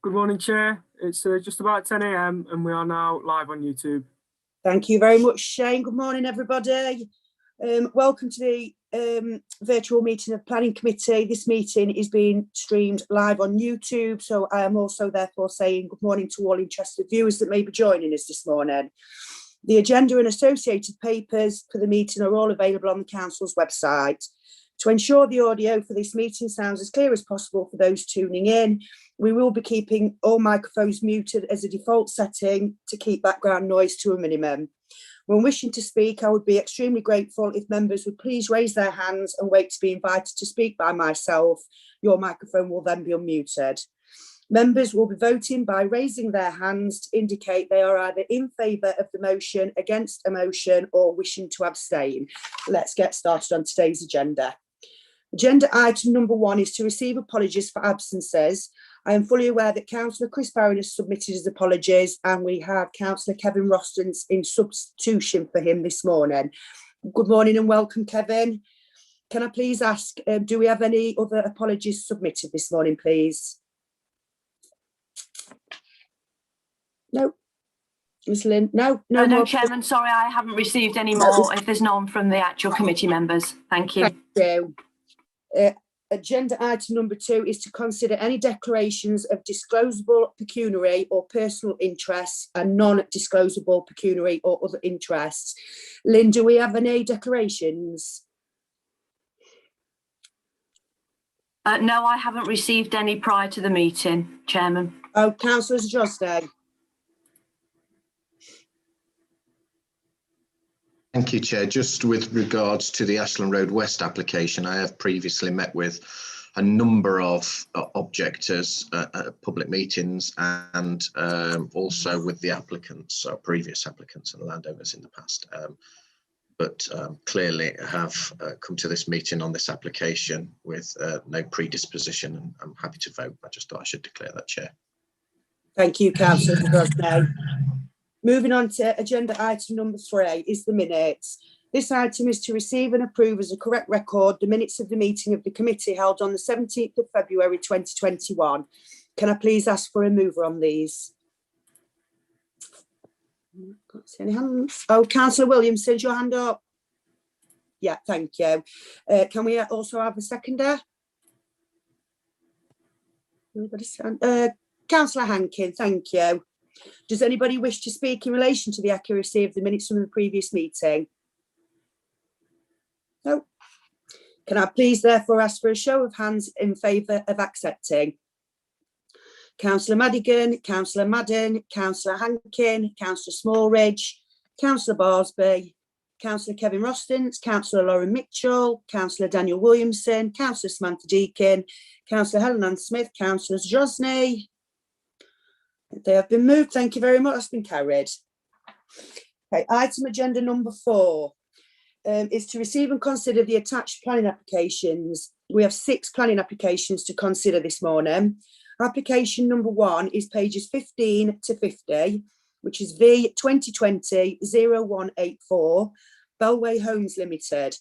Good morning, Chair. It's just about 10 a.m. and we are now live on YouTube. Thank you very much, Shane. Good morning, everybody. Welcome to the virtual meeting of Planning Committee. This meeting is being streamed live on YouTube, so I am also therefore saying good morning to all interested viewers that may be joining us this morning. The agenda and associated papers for the meeting are all available on the Council's website. To ensure the audio for this meeting sounds as clear as possible for those tuning in, we will be keeping all microphones muted as a default setting to keep background noise to a minimum. When wishing to speak, I would be extremely grateful if members would please raise their hands and wait to be invited to speak by myself. Your microphone will then be unmuted. Members will be voting by raising their hands to indicate they are either in favour of the motion, against a motion, or wishing to abstain. Let's get started on today's agenda. Agenda item number 1 is to receive apologies for absences. I am fully aware that Councillor Chris Barron has submitted his apologies, and we have Councillor Kevin Rostons in substitution for him this morning. Good morning and welcome, Kevin. Can I please ask, do we have any other apologies submitted this morning, please? No. Ms. Lynn? No, no, Chairman, sorry, I haven't received any more if there's none from the actual committee members. Thank you. Thank you. Agenda item number 2 is to consider any declarations of disclosable pecuniary or personal interests and non-disclosable pecuniary or other interests. Lynn, do we have any declarations? No, I haven't received any prior to the meeting, Chairman. Oh, Councillor Josday. Thank you, Chair. Just with regards to the Ashland Road West application, I have previously met with a number of objectors at public meetings and also with the applicants, or previous applicants and landowners in the past. But clearly have come to this meeting on this application with no predisposition, and I'm happy to vote. I just thought I should declare that, Chair. Thank you, Councillor Josday. Moving on to agenda item number 3 is the minutes. This item is to receive and approve as a correct record the minutes of the meeting of the committee held on the 17th of February 2021. Can I please ask for a mover on these? Can't see any hands. Oh, Councillor Williamson, your hand up. Yeah, thank you. Can we also have a seconder? Councillor Hankin, thank you. Does anybody wish to speak in relation to the accuracy of the minutes from the previous meeting? No. Can I please therefore ask for a show of hands in favour of accepting? Councillor Madigan, Councillor Madden, Councillor Hankin, Councillor Smallridge, Councillor Barsby, Councillor Kevin Rostons, Councillor Lauren Mitchell, Councillor Daniel Williamson, Councillor Samantha Deakin, Councillor Helen Ann Smith, Councillor Josney. They have been moved. Thank you very much. That's been carried. Okay, item agenda number 4 is to receive and consider the attached planning applications. We have 6 planning applications to consider this morning. Application number 1 is pages 15 to 50, which is V 2020-0184, Bellway Homes Limited.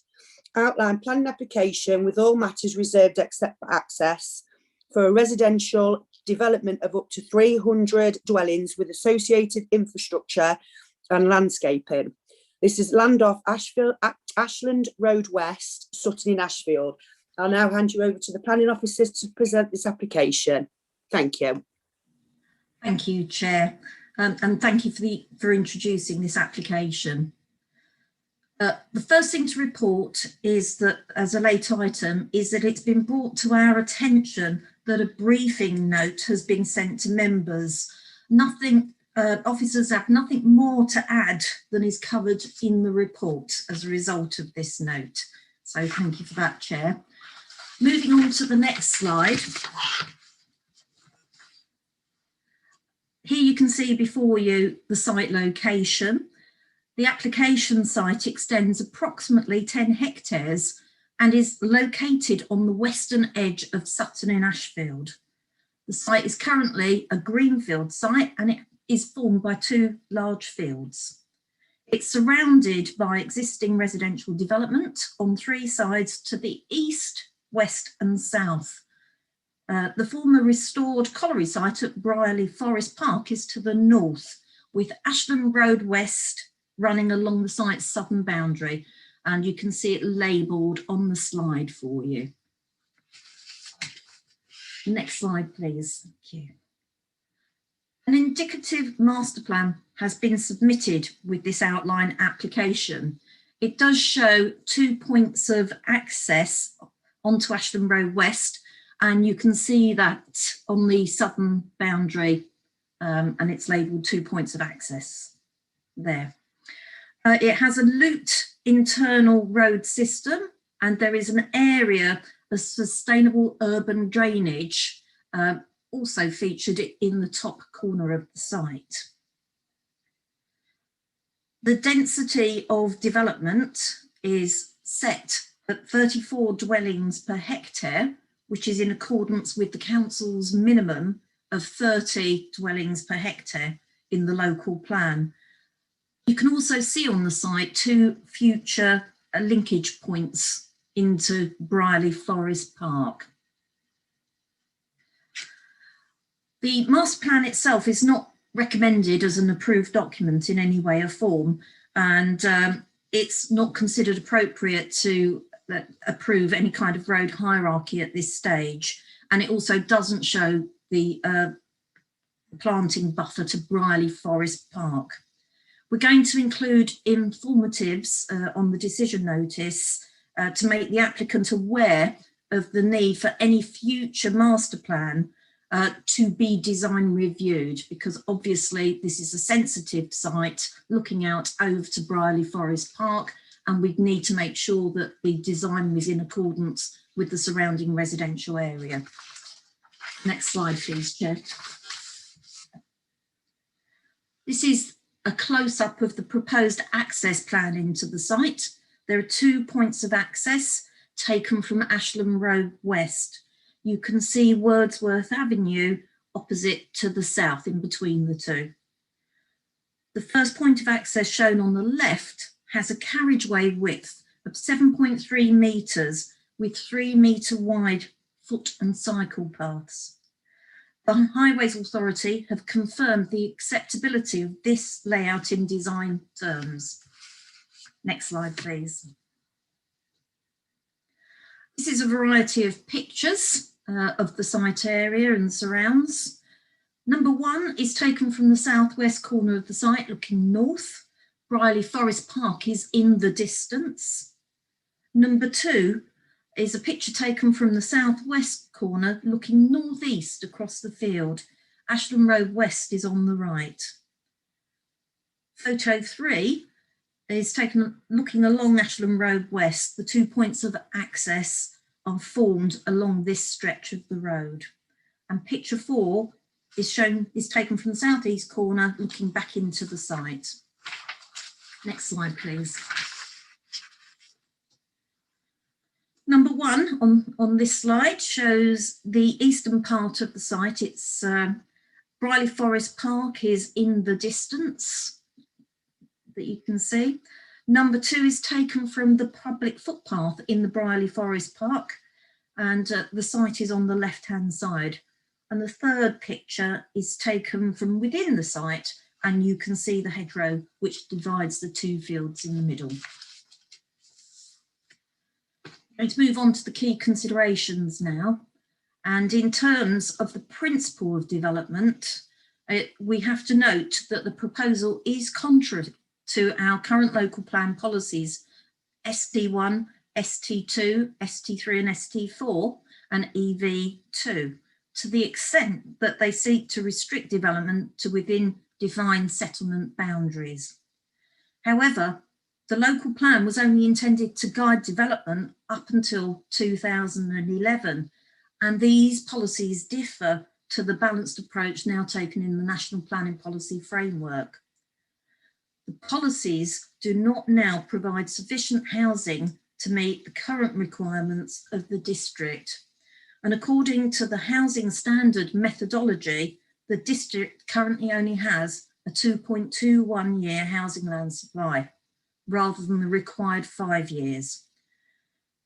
Outline planning application with all matters reserved except for access for a residential development of up to 300 dwellings with associated infrastructure and landscaping. This is land off Ashland Road West, Sutton in Ashfield. I'll now hand you over to the planning officers to present this application. Thank you. Thank you, Chair, and thank you for introducing this application. The first thing to report is that, as a late item, is that it's been brought to our attention that a briefing note has been sent to members. Officers have nothing more to add than is covered in the report as a result of this note. So thank you for that, Chair. Moving on to the next slide. Here you can see before you the site location. The application site extends approximately 10 hectares and is located on the western edge of Sutton in Ashfield. The site is currently a greenfield site and it is formed by 2 large fields. It's surrounded by existing residential development on 3 sides to the east, west and south. The former restored colliery site at Brierley Forest Park is to the north, with Ashland Road West running along the site's southern boundary, and you can see it labelled on the slide for you. Next slide, please. Thank you. An indicative master plan has been submitted with this outline application. It does show 2 points of access onto Ashland Road West, and you can see that on the southern boundary, and it's labelled 2 points of access there. It has a looped internal road system, and there is an area of sustainable urban drainage also featured in the top corner of the site. The density of development is set at 34 dwellings per hectare, which is in accordance with the council's minimum of 30 dwellings per hectare in the local plan. You can also see on the site 2 future linkage points into Brierley Forest Park. The master plan itself is not recommended as an approved document in any way or form, and it's not considered appropriate to approve any kind of road hierarchy at this stage, and it also doesn't show the planting buffer to Brierley Forest Park. We're going to include informatives on the decision notice to make the applicant aware of the need for any future master plan to be design reviewed, because obviously this is a sensitive site looking out over to Brierley Forest Park, and we'd need to make sure that the design was in accordance with the surrounding residential area. Next slide, please, Chair. This is a close-up of the proposed access plan into the site. There are 2 points of access taken from Ashland Road West. You can see Wordsworth Avenue opposite to the south in between the two. The first point of access shown on the left has a carriageway width of 7.3 metres with 3 metre wide foot and cycle paths. The Highways Authority have confirmed the acceptability of this layout in design terms. Next slide, please. This is a variety of pictures of the site area and surrounds. Number 1 is taken from the southwest corner of the site looking north. Brierley Forest Park is in the distance. Number 2 is a picture taken from the southwest corner looking northeast across the field. Ashland Road West is on the right. Photo 3 is taken looking along Ashland Road West. The 2 points of access are formed along this stretch of the road. And picture 4 is taken from the southeast corner looking back into the site. Next slide, please. Number 1 on this slide shows the eastern part of the site. It's Brierley Forest Park is in the distance that you can see. Number 2 is taken from the public footpath in the Brierley Forest Park, and the site is on the left-hand side. And the third picture is taken from within the site, and you can see the hedgerow which divides the 2 fields in the middle. I'm going to move on to the key considerations now. And in terms of the principle of development, we have to note that the proposal is contrary to our current local plan policies, ST1, ST2, ST3 and ST4 and EV2, to the extent that they seek to restrict development to within defined settlement boundaries. However, the local plan was only intended to guide development up until 2011, and these policies differ to the balanced approach now taken in the National Planning Policy Framework. The policies do not now provide sufficient housing to meet the current requirements of the district. And according to the housing standard methodology, the district currently only has a 2.21 year housing land supply, rather than the required 5 years.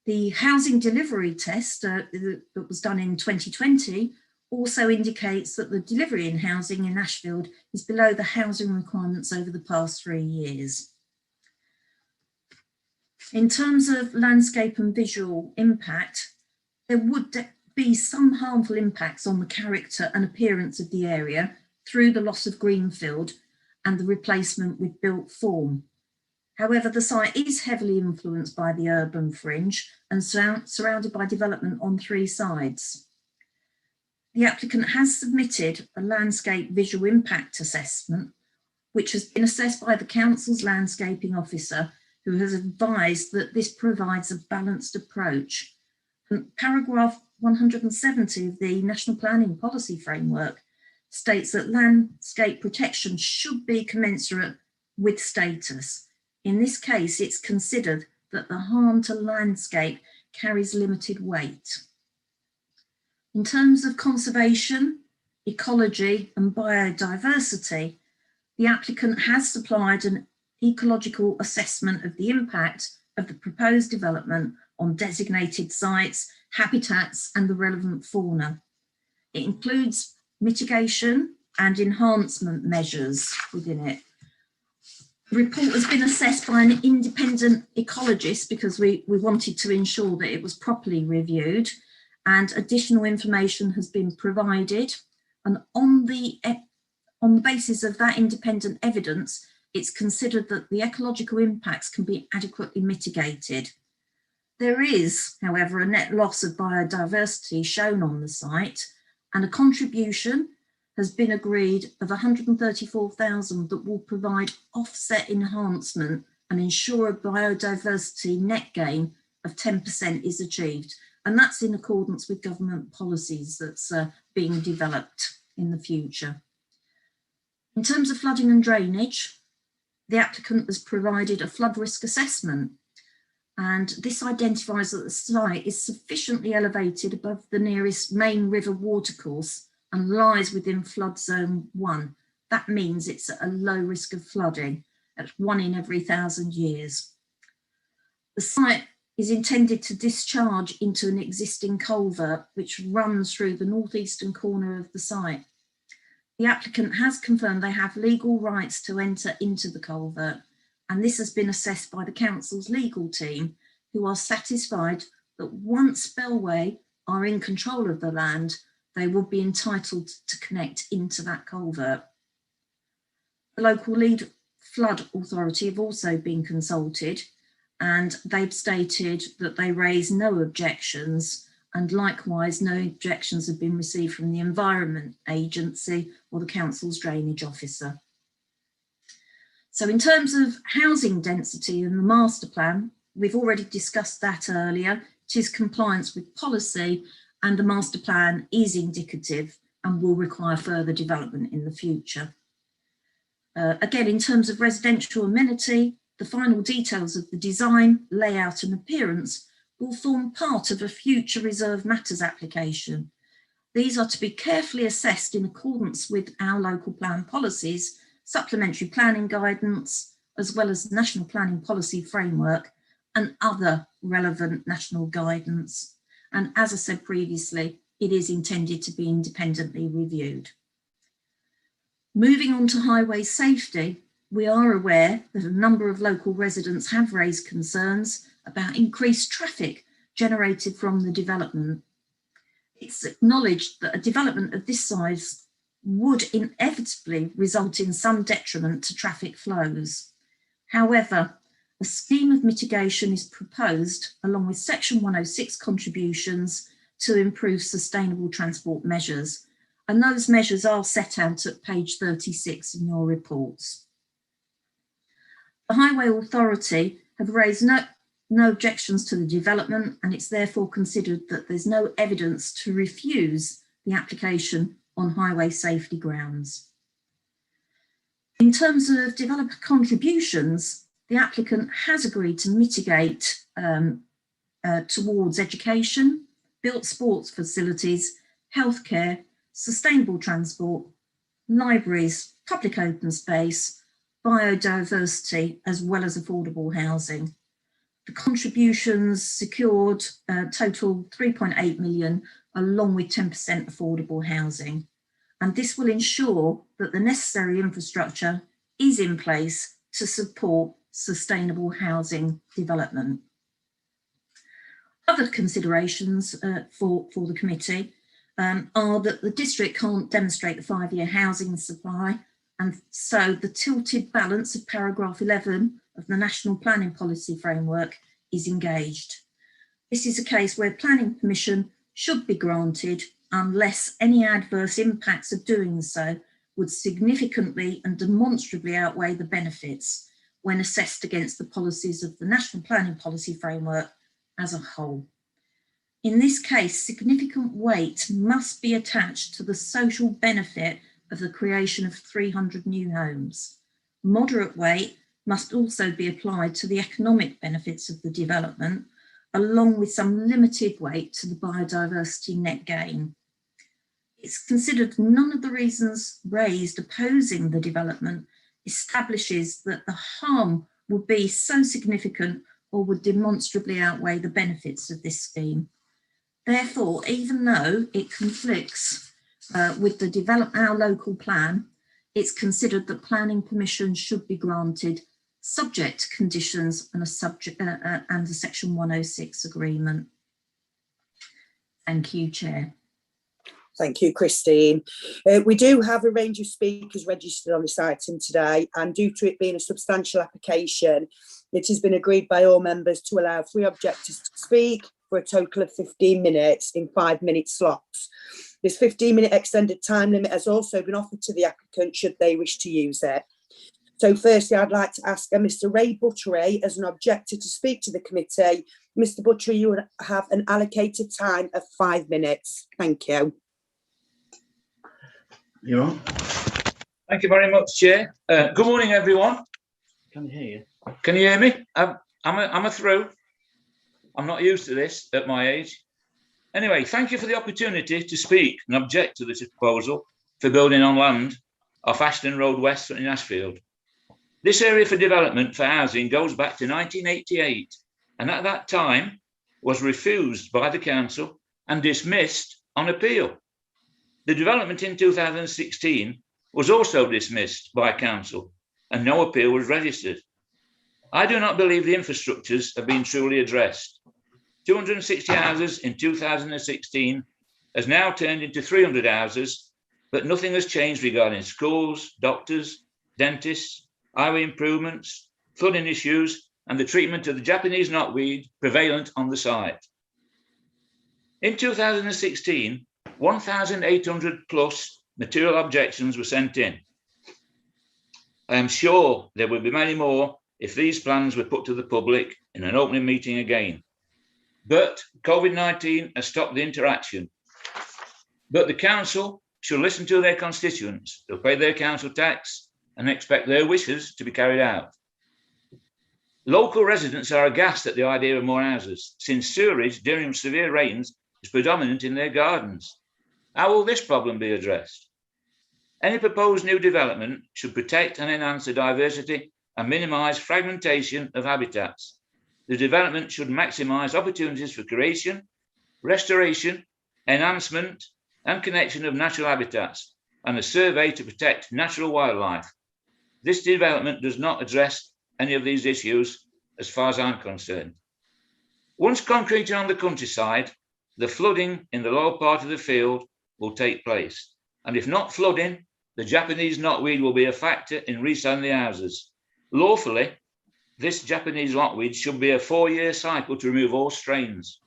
The housing delivery test that was done in 2020 also indicates that the delivery in housing in Ashfield is below the housing requirements over the past 3 years. In terms of landscape and visual impact, there would be some harmful impacts on the character and appearance of the area through the loss of greenfield and the replacement with built form. However, the site is heavily influenced by the urban fringe and surrounded by development on 3 sides. The applicant has submitted a landscape visual impact assessment, which has been assessed by the council's landscaping officer, who has advised that this provides a balanced approach. And paragraph 170 of the National Planning Policy Framework states that landscape protection should be commensurate with status. In this case, it's considered that the harm to landscape carries limited weight. In terms of conservation, ecology and biodiversity, the applicant has supplied an ecological assessment of the impact of the proposed development on designated sites, habitats and the relevant fauna. It includes mitigation and enhancement measures within it. The report has been assessed by an independent ecologist because we wanted to ensure that it was properly reviewed, and additional information has been provided. And on the basis of that independent evidence, it's considered that the ecological impacts can be adequately mitigated. There is, however, a net loss of biodiversity shown on the site, and a contribution has been agreed of 134,000 that will provide offset enhancement and ensure a biodiversity net gain of 10% is achieved. And that's in accordance with government policies that's being developed in the future. In terms of flooding and drainage, the applicant has provided a flood risk assessment, and this identifies that the site is sufficiently elevated above the nearest main river watercourse and lies within flood zone 1. That means it's at a low risk of flooding at 1 in every 1,000 years. The site is intended to discharge into an existing culvert which runs through the northeastern corner of the site. The applicant has confirmed they have legal rights to enter into the culvert, and this has been assessed by the council's legal team, who are satisfied that once Bellway are in control of the land, they will be entitled to connect into that culvert. The local lead flood authority have also been consulted, and they've stated that they raise no objections, and likewise no objections have been received from the Environment Agency or the council's drainage officer. So in terms of housing density and the master plan, we've already discussed that earlier. It is compliance with policy, and the master plan is indicative and will require further development in the future. Again, in terms of residential amenity, the final details of the design, layout and appearance will form part of a future reserve matters application. These are to be carefully assessed in accordance with our local plan policies, supplementary planning guidance, as well as National Planning Policy Framework and other relevant national guidance. And as I said previously, it is intended to be independently reviewed. Moving on to highway safety, we are aware that a number of local residents have raised concerns about increased traffic generated from the development. It's acknowledged that a development of this size would inevitably result in some detriment to traffic flows. However, a scheme of mitigation is proposed along with Section 106 contributions to improve sustainable transport measures, and those measures are set out at page 36 in your reports. The Highway Authority have raised no objections to the development, and it's therefore considered that there's no evidence to refuse the application on highway safety grounds. In terms of developer contributions, the applicant has agreed to mitigate towards education, built sports facilities, healthcare, sustainable transport, libraries, public open space, biodiversity, as well as affordable housing. The contributions secured total 3.8 million, along with 10% affordable housing. And this will ensure that the necessary infrastructure is in place to support sustainable housing development. Other considerations for the committee are that the district can't demonstrate the 5-year housing supply, and so the tilted balance of paragraph 11 of the National Planning Policy Framework is engaged. This is a case where planning permission should be granted unless any adverse impacts of doing so would significantly and demonstrably outweigh the benefits when assessed against the policies of the National Planning Policy Framework as a whole. In this case, significant weight must be attached to the social benefit of the creation of 300 new homes. Moderate weight must also be applied to the economic benefits of the development, along with some limited weight to the biodiversity net gain. It's considered none of the reasons raised opposing the development establishes that the harm would be so significant or would demonstrably outweigh the benefits of this scheme. Therefore, even though it conflicts with our local plan, it's considered that planning permission should be granted subject to conditions and a Section 106 agreement. Thank you, Chair. Thank you, Christine. We do have a range of speakers registered on this item today, and due to it being a substantial application, it has been agreed by all members to allow 3 objectors to speak for a total of 15 minutes in 5-minute slots. This 15-minute extended time limit has also been offered to the applicant should they wish to use it. So firstly, I'd like to ask Mr. Ray Buttery as an objector to speak to the committee. Mr. Buttery, you have an allocated time of 5 minutes. Thank you. You on? Thank you very much, Chair. Good morning, everyone. Can you hear you? Can you hear me? I'm a through. I'm not used to this at my age. Anyway, thank you for the opportunity to speak and object to this proposal for building on land off Ashland Road West in Ashfield. This area for development for housing goes back to 1988, and at that time was refused by the council and dismissed on appeal. The development in 2016 was also dismissed by council and no appeal was registered. I do not believe the infrastructures have been truly addressed. 260 houses in 2016 has now turned into 300 houses, but nothing has changed regarding schools, doctors, dentists, highway improvements, flooding issues, and the treatment of the Japanese knotweed prevalent on the site. In 2016, 1,800 plus material objections were sent in. I am sure there will be many more if these plans were put to the public in an opening meeting again. But COVID-19 has stopped the interaction. But the council should listen to their constituents who pay their council tax and expect their wishes to be carried out. Local residents are aghast at the idea of more houses, since sewerage during severe rains is predominant in their gardens. How will this problem be addressed? Any proposed new development should protect and enhance the diversity and minimise fragmentation of habitats. The development should maximise opportunities for creation, restoration, enhancement and connection of natural habitats, and a survey to protect natural wildlife. This development does not address any of these issues as far as I'm concerned. Once concreted on the countryside, the flooding in the lower part of the field will take place. And if not flooding, the Japanese knotweed will be a factor in reselling the houses. Lawfully, this Japanese knotweed should be a 4-year cycle to remove all strains.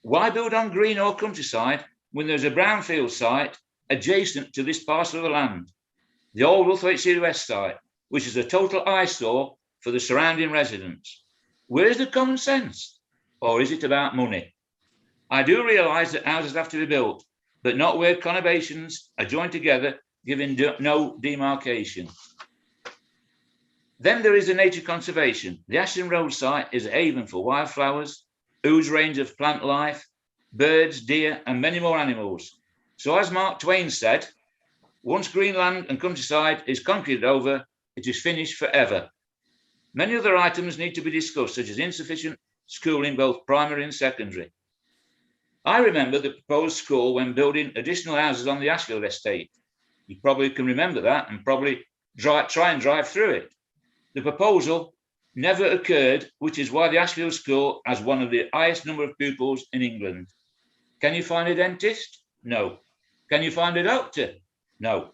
Why build on green or countryside when there's a brownfield site adjacent to this parcel of land? The old Hucknall West site, which is a total eyesore for the surrounding residents. Where is the common sense? Or is it about money? I do realise that houses have to be built, but not where conurbations are joined together, giving no demarcation. Then there is the nature conservation. The Ashland Road site is a haven for wildflowers, huge range of plant life, birds, deer, and many more animals. So as Mark Twain said, once green land and countryside is concreted over, it is finished forever. Many other items need to be discussed, such as insufficient schooling, both primary and secondary. I remember the proposed school when building additional houses on the Ashfield estate. You probably can remember that and probably try and drive through it. The proposal never occurred, which is why the Ashfield School has one of the highest number of pupils in England. Can you find a dentist? No. Can you find a doctor? No.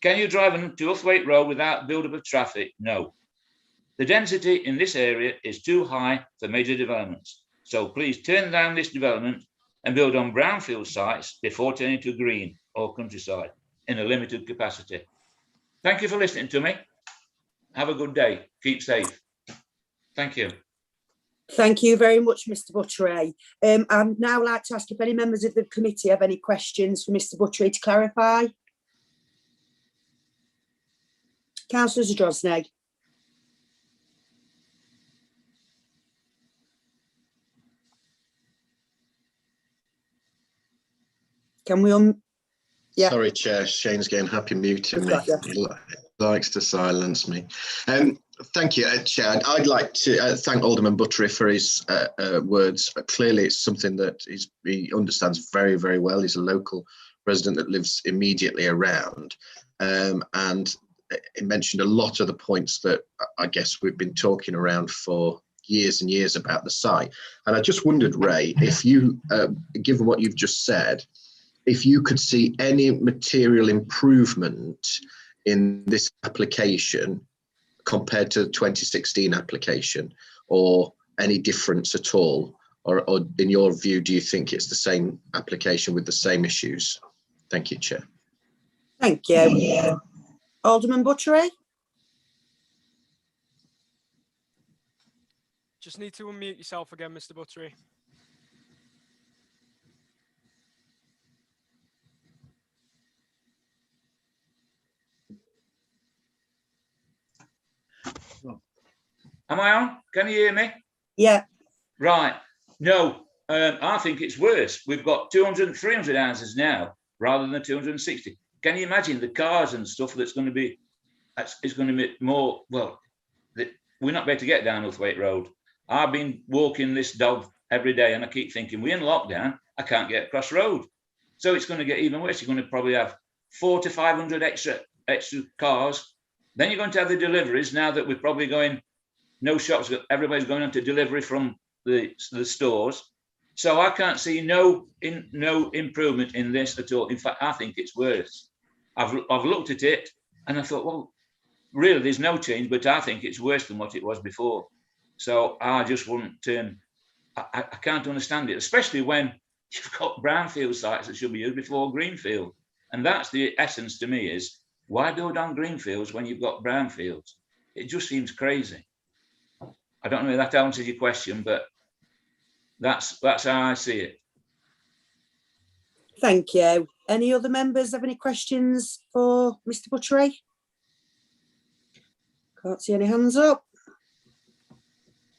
Can you drive to Hucknall Road without build-up of traffic? No. The density in this area is too high for major developments. So please turn down this development and build on brownfield sites before turning to green or countryside in a limited capacity. Thank you for listening to me. Have a good day. Keep safe. Thank you. Thank you very much, Mr. Buttery. I'd now like to ask if any members of the committee have any questions for Mr. Buttery to clarify. Councillor Zadrozny. Can we yeah. Sorry, Chair. Shane's getting happy muting me. He likes to silence me. Thank you, Chair. I'd like to thank Alderman Buttery for his words. Clearly, it's something that he understands very, very well. He's a local resident that lives immediately around. And he mentioned a lot of the points that I guess we've been talking around for years and years about the site. And I just wondered, Ray, if you, given what you've just said, if you could see any material improvement in this application compared to the 2016 application, or any difference at all, or in your view, do you think it's the same application with the same issues? Thank you, Chair. Thank you. Alderman Buttery. Just need to unmute yourself again, Mr. Buttery. Am I on? Can you hear me? Yeah. Right. No, I think it's worse. We've got 200, 300 houses now rather than 260. Can you imagine the cars and stuff that's going to be, it's going to be more, well, we're not able to get down Hucknall Road. I've been walking this dog every day and I keep thinking, we're in lockdown, I can't get across road. So it's going to get even worse. You're going to probably have 400 to 500 extra cars. Then you're going to have the deliveries now that we're probably going, no shops, everybody's going on to delivery from the stores. So I can't see no improvement in this at all. In fact, I think it's worse. I've looked at it and I thought, well, really, there's no change, but I think it's worse than what it was before. So I just wouldn't turn, I can't understand it, especially when you've got brownfield sites that should be used before greenfield. And that's the essence to me is, why build on greenfields when you've got brownfields? It just seems crazy. I don't know if that answers your question, but that's how I see it. Thank you. Any other members have any questions for Mr. Buttery? Can't see any hands up.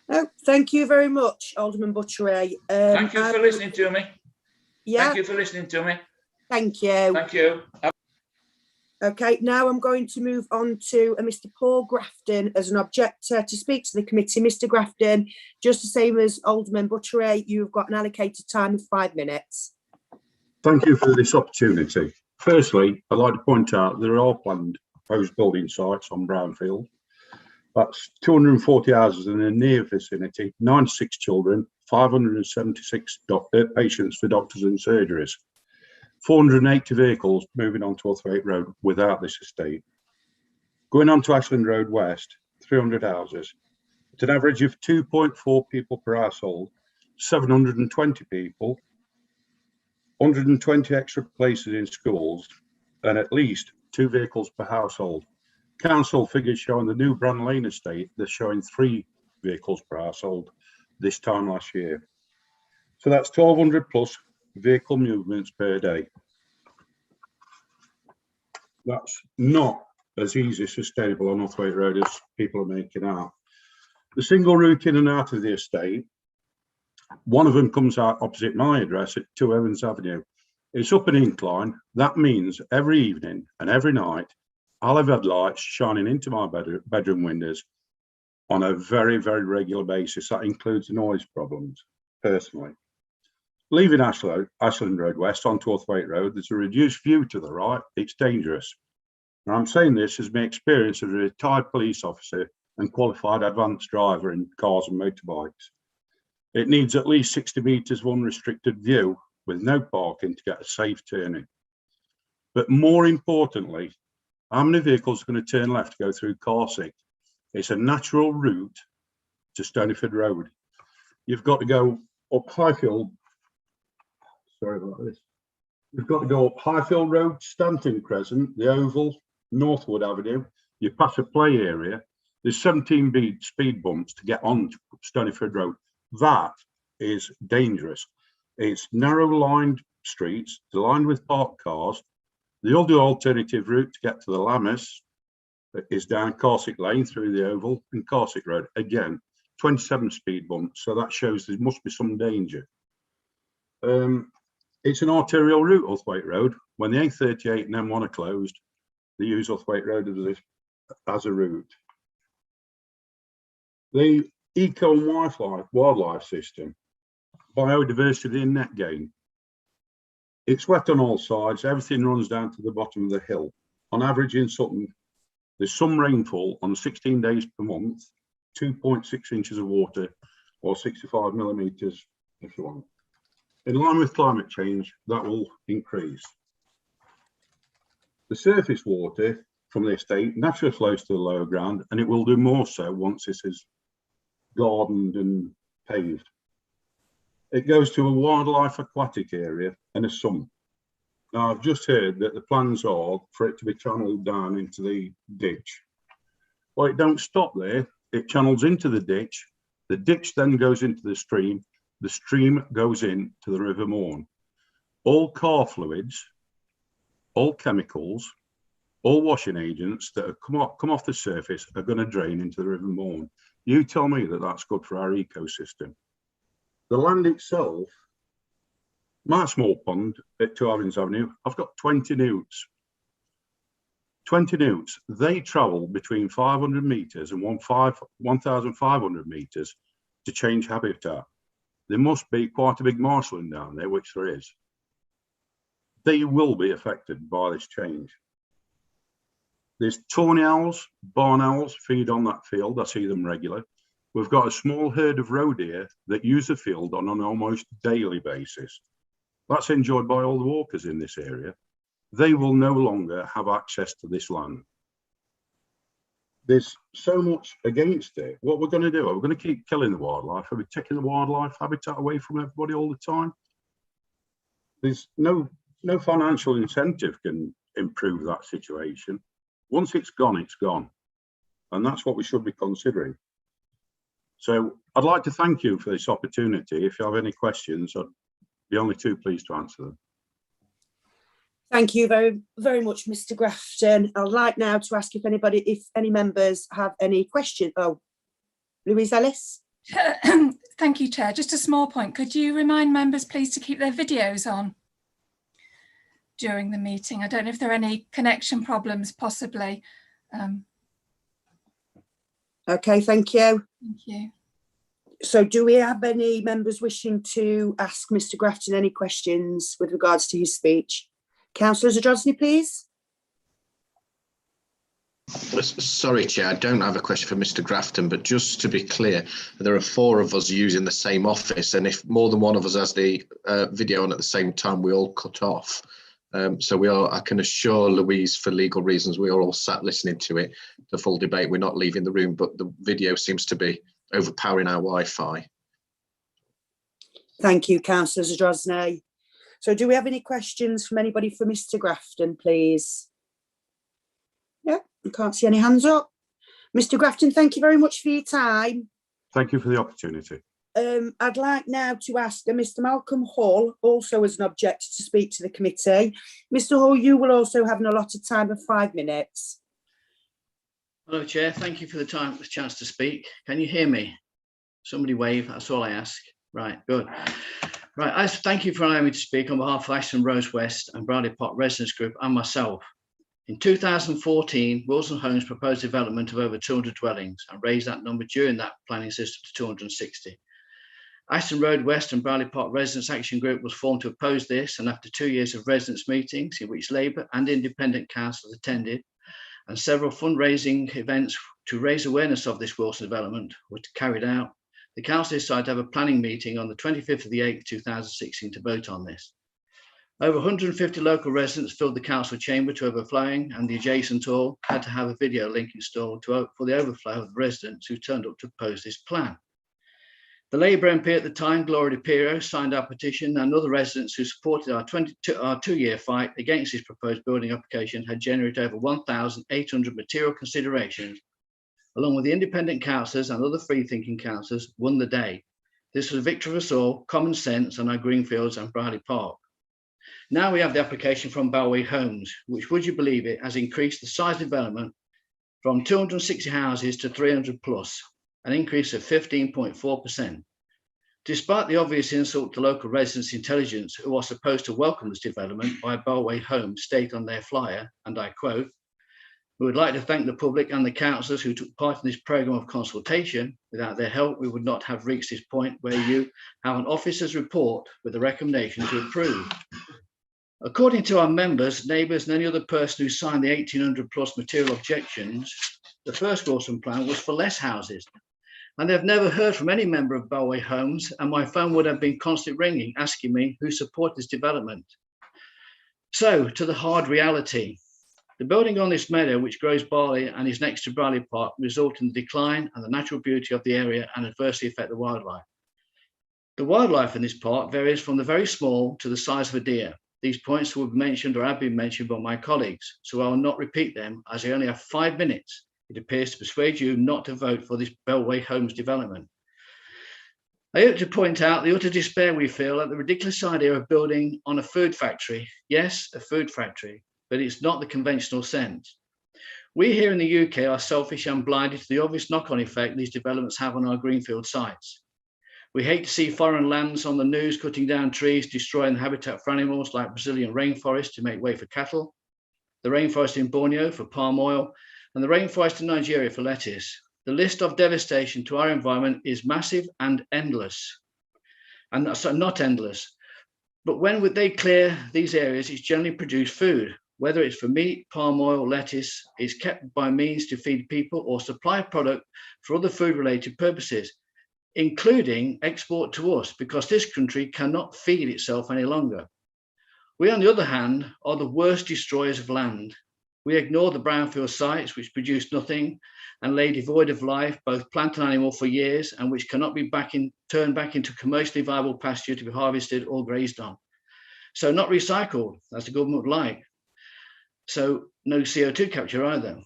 No, thank you very much, Alderman Buttery. Thank you for listening to me. Yeah. Thank you for listening to me. Thank you. Thank you. Okay, now I'm going to move on to Mr. Paul Grafton as an objector to speak to the committee. Mr. Grafton, just the same as Alderman Buttery, you've got an allocated time of 5 minutes. Thank you for this opportunity. Firstly, I'd like to point out there are planned proposed building sites on brownfield. That's 240 houses in the near vicinity, 96 children, 576 patients for doctors and surgeries. 480 vehicles moving onto Hucknall Road without this estate. Going on to Ashland Road West, 300 houses. It's an average of 2.4 people per household, 720 people, 120 extra places in schools, and at least 2 vehicles per household. Council figures showing the new Brand Lane estate, they're showing 3 vehicles per household this time last year. So that's 1,200 plus vehicle movements per day. That's not as easy sustainable on Hucknall Road as people are making out. The single route in and out of the estate, one of them comes out opposite my address at 2 Evans Avenue. It's up an incline. That means every evening and every night I'll have headlights shining into my bedroom windows on a very, very regular basis. That includes noise problems, personally. Leaving Ashland Road West onto Hawthorne Road, there's a reduced view to the right. It's dangerous. And I'm saying this as my experience as a retired police officer and qualified advanced driver in cars and motorbikes. It needs at least 60 metres of unrestricted view with no parking to get a safe turning. But more importantly, how many vehicles are going to turn left to go through Carswick? It's a natural route to Stonyford Road. You've got to go up Highfield. Sorry about this. You've got to go up Highfield Road, Stanton Crescent, the Oval, Northwood Avenue. You pass a play area. There's 17 speed bumps to get on to Stonyford Road. That is dangerous. It's narrow lined streets, lined with parked cars. The other alternative route to get to the Lammas is down Carswick Lane through the Oval and Carswick Road. Again, 27 speed bumps. So that shows there must be some danger. It's an arterial route, Hawthorne Road. When the A38 and M1 are closed, they use Hawthorne Road as a route. The eco and wildlife system, biodiversity and net gain. It's wet on all sides. Everything runs down to the bottom of the hill. On average in Sutton, there's some rainfall on 16 days per month, 2.6 inches of water or 65 millimetres if you want. In line with climate change, that will increase. The surface water from the estate naturally flows to the lower ground, and it will do more so once this is gardened and paved. It goes to a wildlife aquatic area and a sump. Now, I've just heard that the plans are for it to be channeled down into the ditch. Well, it don't stop there. It channels into the ditch. The ditch then goes into the stream. The stream goes into the River Mourne. All car fluids, all chemicals, all washing agents that have come off the surface are going to drain into the River Mourne. You tell me that that's good for our ecosystem. The land itself, my small pond at 2 Avins Avenue, I've got 20 newts. 20 newts, they travel between 500 metres and 1,500 metres to change habitat. There must be quite a big marshalling down there, which there is. They will be affected by this change. There's tawny owls, barn owls feed on that field. I see them regularly. We've got a small herd of roe deer that use the field on an almost daily basis. That's enjoyed by all the walkers in this area. They will no longer have access to this land. There's so much against it. What we're going to do, are we going to keep killing the wildlife? Are we taking the wildlife habitat away from everybody all the time? There's no financial incentive can improve that situation. Once it's gone, it's gone. And that's what we should be considering. So I'd like to thank you for this opportunity. If you have any questions, I'd be only too pleased to answer them. Thank you very, very much, Mr. Grafton. I'd like now to ask if any members have any questions. Oh, Louise Ellis. Thank you, Chair. Just a small point. Could you remind members, please, to keep their videos on during the meeting? I don't know if there are any connection problems, possibly. Okay, thank you. Thank you. So do we have any members wishing to ask Mr. Grafton any questions with regards to his speech? Councillor Zadrozny, please. Sorry, Chair, I don't have a question for Mr. Grafton, but just to be clear, there are 4 of us using the same office, and if more than one of us has the video on at the same time, we all cut off. So I can assure Louise, for legal reasons, we are all sat listening to it, the full debate. We're not leaving the room, but the video seems to be overpowering our Wi-Fi. Thank you, Councillor Zadrozny. So do we have any questions from anybody for Mr. Grafton, please? Yeah, I can't see any hands up. Mr. Grafton, thank you very much for your time. Thank you for the opportunity. I'd like now to ask Mr. Malcolm Hall, also as an objector, to speak to the committee. Mr. Hall, you will also have an allotted time of 5 minutes. Hello, Chair. Thank you for the chance to speak. Can you hear me? Somebody wave. That's all I ask. Right, good. Right, thank you for allowing me to speak on behalf of Ashland Road West and Bradley Pot Residents Group and myself In 2014, Wilson Homes proposed development of over 200 dwellings and raised that number during that planning system to 260. Ashland Road West and Bradley Park Residents Action Group was formed to oppose this, and after 2 years of residents' meetings in which Labour and independent councils attended, and several fundraising events to raise awareness of this Wilson development were carried out, the council decided to have a planning meeting on the 25th of the 8th, 2016 to vote on this. Over 150 local residents filled the council chamber to overflowing, and the adjacent hall had to have a video link installed for the overflow of the residents who turned up to oppose this plan. The Labour MP at the time, Gloria De Piro, signed our petition, and other residents who supported our 2-year fight against this proposed building application had generated over 1,800 material considerations, along with the independent councillors and other free-thinking councillors, won the day. This was a victory for us all, common sense on our Greenfields and Bradley Park. Now we have the application from Bellway Homes, which, would you believe it, has increased the size of development from 260 houses to 300 plus, an increase of 15.4%. Despite the obvious insult to local residents' intelligence, who are supposed to welcome this development by Bellway Homes, state on their flyer, and I quote, "We would like to thank the public and the councillors who took part in this programme of consultation. Without their help, we would not have reached this point where you have an officer's report with a recommendation to approve." According to our members, neighbours and any other person who signed the 1,800 plus material objections, the first Wilson plan was for less houses. And they've never heard from any member of Bellway Homes, and my phone would have been constantly ringing, asking me who supported this development. So, to the hard reality. The building on this meadow, which grows barley and is next to Bradley Park, result in the decline and the natural beauty of the area and adversely affect the wildlife. The wildlife in this park varies from the very small to the size of a deer. These points were mentioned or have been mentioned by my colleagues, so I will not repeat them as I only have 5 minutes. It appears to persuade you not to vote for this Bellway Homes development. I hope to point out the utter despair we feel at the ridiculous idea of building on a food factory. Yes, a food factory, but it's not the conventional sense. We here in the UK are selfish and blinded to the obvious knock-on effect these developments have on our greenfield sites. We hate to see foreign lands on the news cutting down trees, destroying the habitat for animals like Brazilian rainforest to make way for cattle, the rainforest in Borneo for palm oil, and the rainforest in Nigeria for lettuce. The list of devastation to our environment is massive and endless. And that's not endless. But when they clear these areas, it's generally produced food, whether it's for meat, palm oil, lettuce, it's kept by means to feed people or supply product for other food-related purposes, including export to us, because this country cannot feed itself any longer. We, on the other hand, are the worst destroyers of land. We ignore the brownfield sites which produce nothing and lay devoid of life, both plant and animal, for years, and which cannot be turned back into commercially viable pasture to be harvested or grazed on. So not recycled, as the government would like. So no CO2 capture either.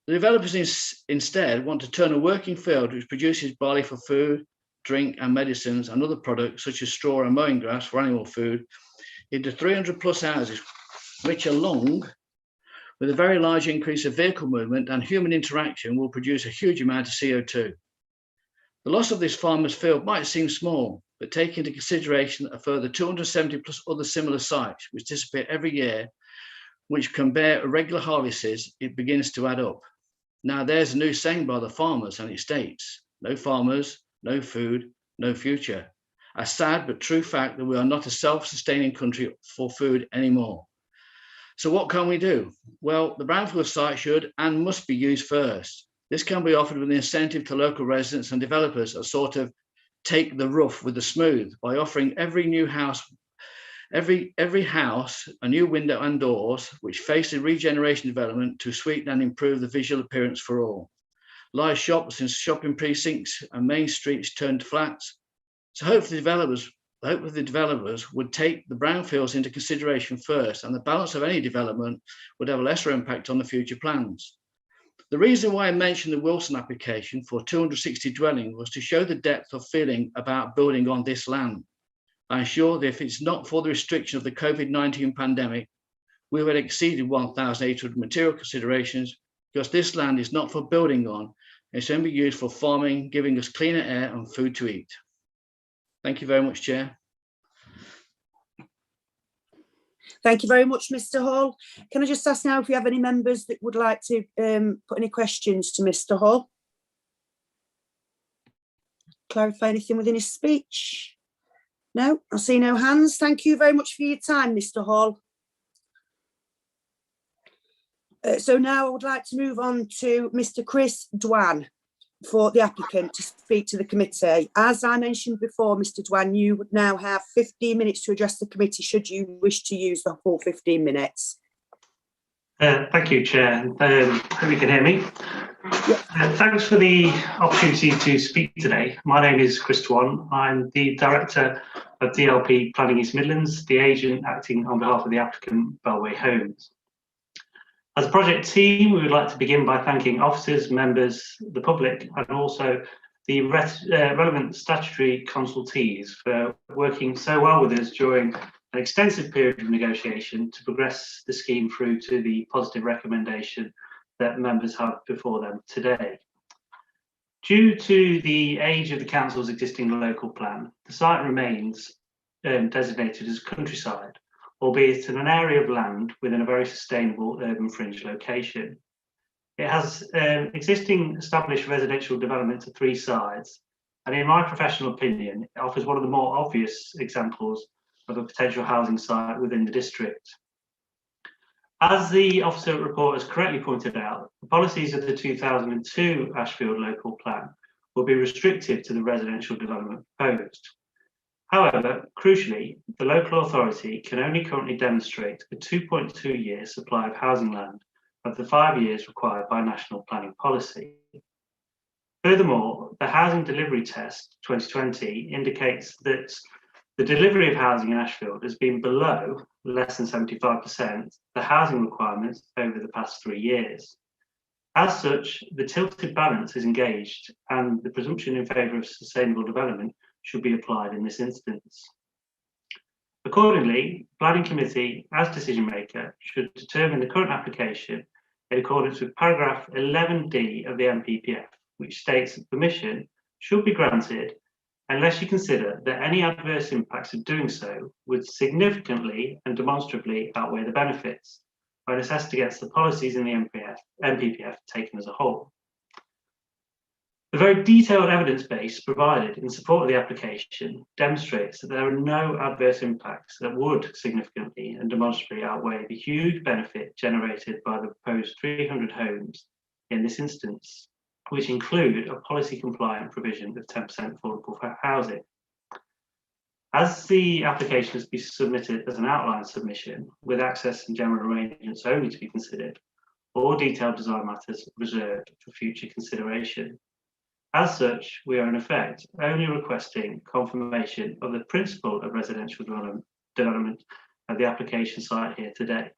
The developers instead want to turn a working field which produces barley for food, drink and medicines and other products such as straw and mowing grass for animal food into 300 plus houses, which along with a very large increase of vehicle movement and human interaction will produce a huge amount of CO2. The loss of this farmer's field might seem small, but take into consideration a further 270 plus other similar sites which disappear every year, which can bear irregular harvests, it begins to add up. Now there's a new saying by the farmers, and it states, no farmers, no food, no future. A sad but true fact that we are not a self-sustaining country for food anymore. So what can we do? Well, the brownfield site should and must be used first. This can be offered with an incentive to local residents and developers, a sort of take the rough with the smooth, by offering every new house, every house a new window and doors which face the regeneration development to sweeten and improve the visual appearance for all. Large shops in shopping precincts and main streets turned to flats. So hopefully the developers would take the brownfields into consideration first, and the balance of any development would have a lesser impact on the future plans. The reason why I mentioned the Wilson application for 260 dwellings was to show the depth of feeling about building on this land. I'm sure that if it's not for the restriction of the COVID-19 pandemic, we would have exceeded 1,800 material considerations, because this land is not for building on, it's only used for farming, giving us cleaner air and food to eat. Thank you very much, Chair. Thank you very much, Mr. Hall. Can I just ask now if you have any members that would like to put any questions to Mr. Hall? Clarify anything within his speech? No, I see no hands. Thank you very much for your time, Mr. Hall. So now I would like to move on to Mr. Chris Dwan for the applicant to speak to the committee. As I mentioned before, Mr. Dwan, you would now have 15 minutes to address the committee should you wish to use the full 15 minutes. Thank you, Chair. Hope you can hear me. Thanks for the opportunity to speak today. My name is Chris Dwan. I'm the Director of DLP Planning East Midlands, the agent acting on behalf of the applicant Bellway Homes. As a project team, we would like to begin by thanking officers, members, the public, and also the relevant statutory consultees for working so well with us during an extensive period of negotiation to progress the scheme through to the positive recommendation that members have before them today. Due to the age of the council's existing local plan, the site remains designated as countryside, albeit in an area of land within a very sustainable urban fringe location. It has existing established residential development to three sides, and in my professional opinion, it offers one of the more obvious examples of a potential housing site within the district. As the officer report has correctly pointed out, the policies of the 2002 Ashfield local plan will be restrictive to the residential development proposed. However, crucially, the local authority can only currently demonstrate a 2.2-year supply of housing land of the 5 years required by national planning policy. Furthermore, the Housing Delivery Test 2020 indicates that the delivery of housing in Ashfield has been below, less than 75%, the housing requirements over the past 3 years. As such, the tilted balance is engaged and the presumption in favour of sustainable development should be applied in this instance. Accordingly, the Planning Committee, as decision maker, should determine the current application in accordance with paragraph 11D of the NPPF, which states that permission should be granted unless you consider that any adverse impacts of doing so would significantly and demonstrably outweigh the benefits when assessed against the policies in the NPPF taken as a whole. The very detailed evidence base provided in support of the application demonstrates that there are no adverse impacts that would significantly and demonstrably outweigh the huge benefit generated by the proposed 300 homes in this instance, which include a policy compliant provision of 10% affordable housing. As the application has been submitted as an outline submission with access and general arrangements only to be considered, all detailed design matters are reserved for future consideration. As such, we are in effect only requesting confirmation of the principle of residential development of the application site here today.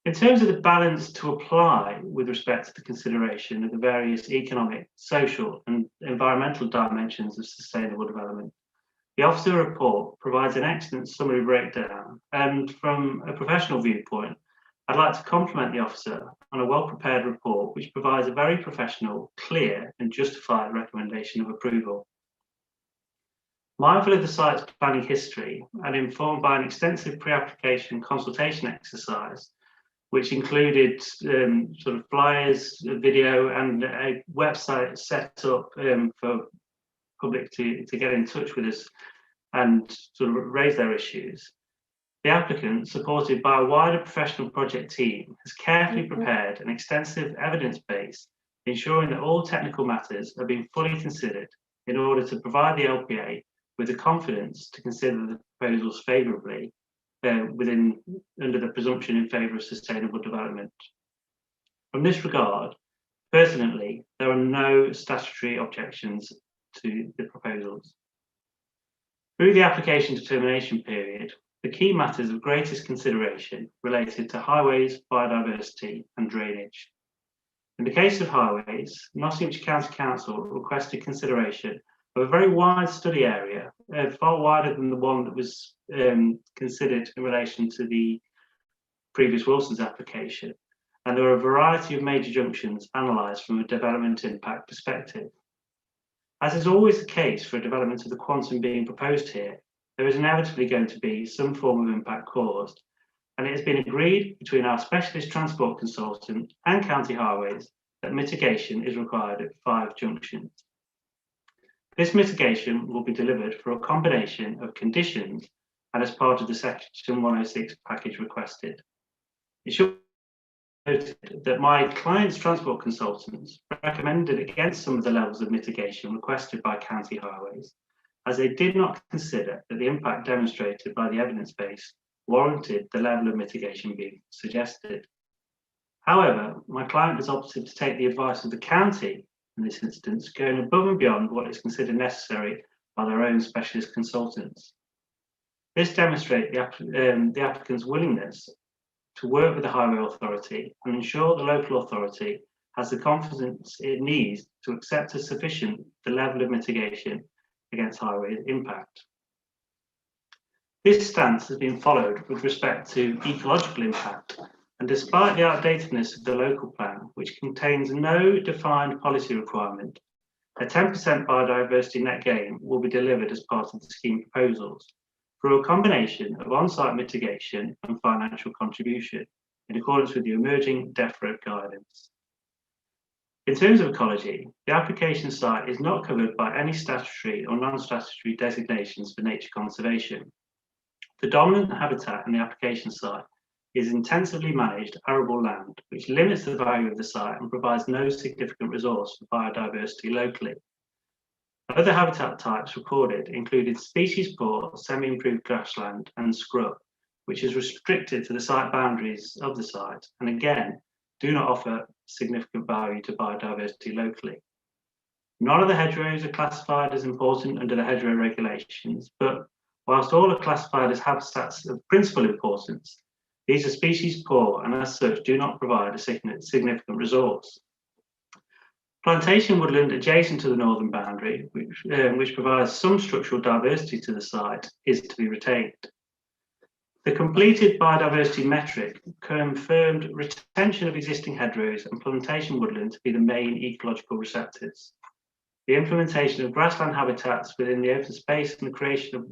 In terms of the balance to apply with respect to the consideration of the various economic, social and environmental dimensions of sustainable development, the officer report provides an excellent summary breakdown, and from a professional viewpoint, I'd like to compliment the officer on a well-prepared report which provides a very professional, clear and justified recommendation of approval. Mindful of the site's planning history and informed by an extensive pre-application consultation exercise, which included sort of flyers, video and a website set up for public to get in touch with us and sort of raise their issues. The applicant, supported by a wider professional project team, has carefully prepared an extensive evidence base, ensuring that all technical matters are being fully considered in order to provide the LPA with the confidence to consider the proposals favourably under the presumption in favour of sustainable development. From this regard, pertinently, there are no statutory objections to the proposals. Through the application determination period, the key matters of greatest consideration related to highways, biodiversity and drainage. In the case of highways, Nottinghamshire County Council requested consideration of a very wide study area, far wider than the one that was considered in relation to the previous Wilson's application. And there are a variety of major junctions analysed from a development impact perspective. As is always the case for a development of the quantum being proposed here, there is inevitably going to be some form of impact caused, and it has been agreed between our specialist transport consultant and County Highways that mitigation is required at 5 junctions. This mitigation will be delivered for a combination of conditions and as part of the Section 106 package requested. It should be noted that my client's transport consultants recommended against some of the levels of mitigation requested by County Highways, as they did not consider that the impact demonstrated by the evidence base warranted the level of mitigation being suggested. However, my client has opted to take the advice of the county in this instance, going above and beyond what is considered necessary by their own specialist consultants. This demonstrates the applicant's willingness to work with the Highway Authority and ensure the local authority has the confidence it needs to accept as sufficient the level of mitigation against highway impact. This stance has been followed with respect to ecological impact, and despite the outdatedness of the local plan, which contains no defined policy requirement, a 10% biodiversity net gain will be delivered as part of the scheme proposals through a combination of on-site mitigation and financial contribution in accordance with the emerging Deferral guidance. In terms of ecology, the application site is not covered by any statutory or non-statutory designations for nature conservation. The dominant habitat in the application site is intensively managed arable land, which limits the value of the site and provides no significant resource for biodiversity locally. Other habitat types recorded included species poor, semi-improved grassland and scrub, which is restricted to the site boundaries of the site and again do not offer significant value to biodiversity locally. None of the hedgerows are classified as important under the hedgerow regulations, but whilst all are classified as habitats of principal importance, these are species poor and as such do not provide a significant resource. Plantation woodland adjacent to the northern boundary, which provides some structural diversity to the site, is to be retained. The completed biodiversity metric confirmed retention of existing hedgerows and plantation woodland to be the main ecological receptors. The implementation of grassland habitats within the open space and the creation of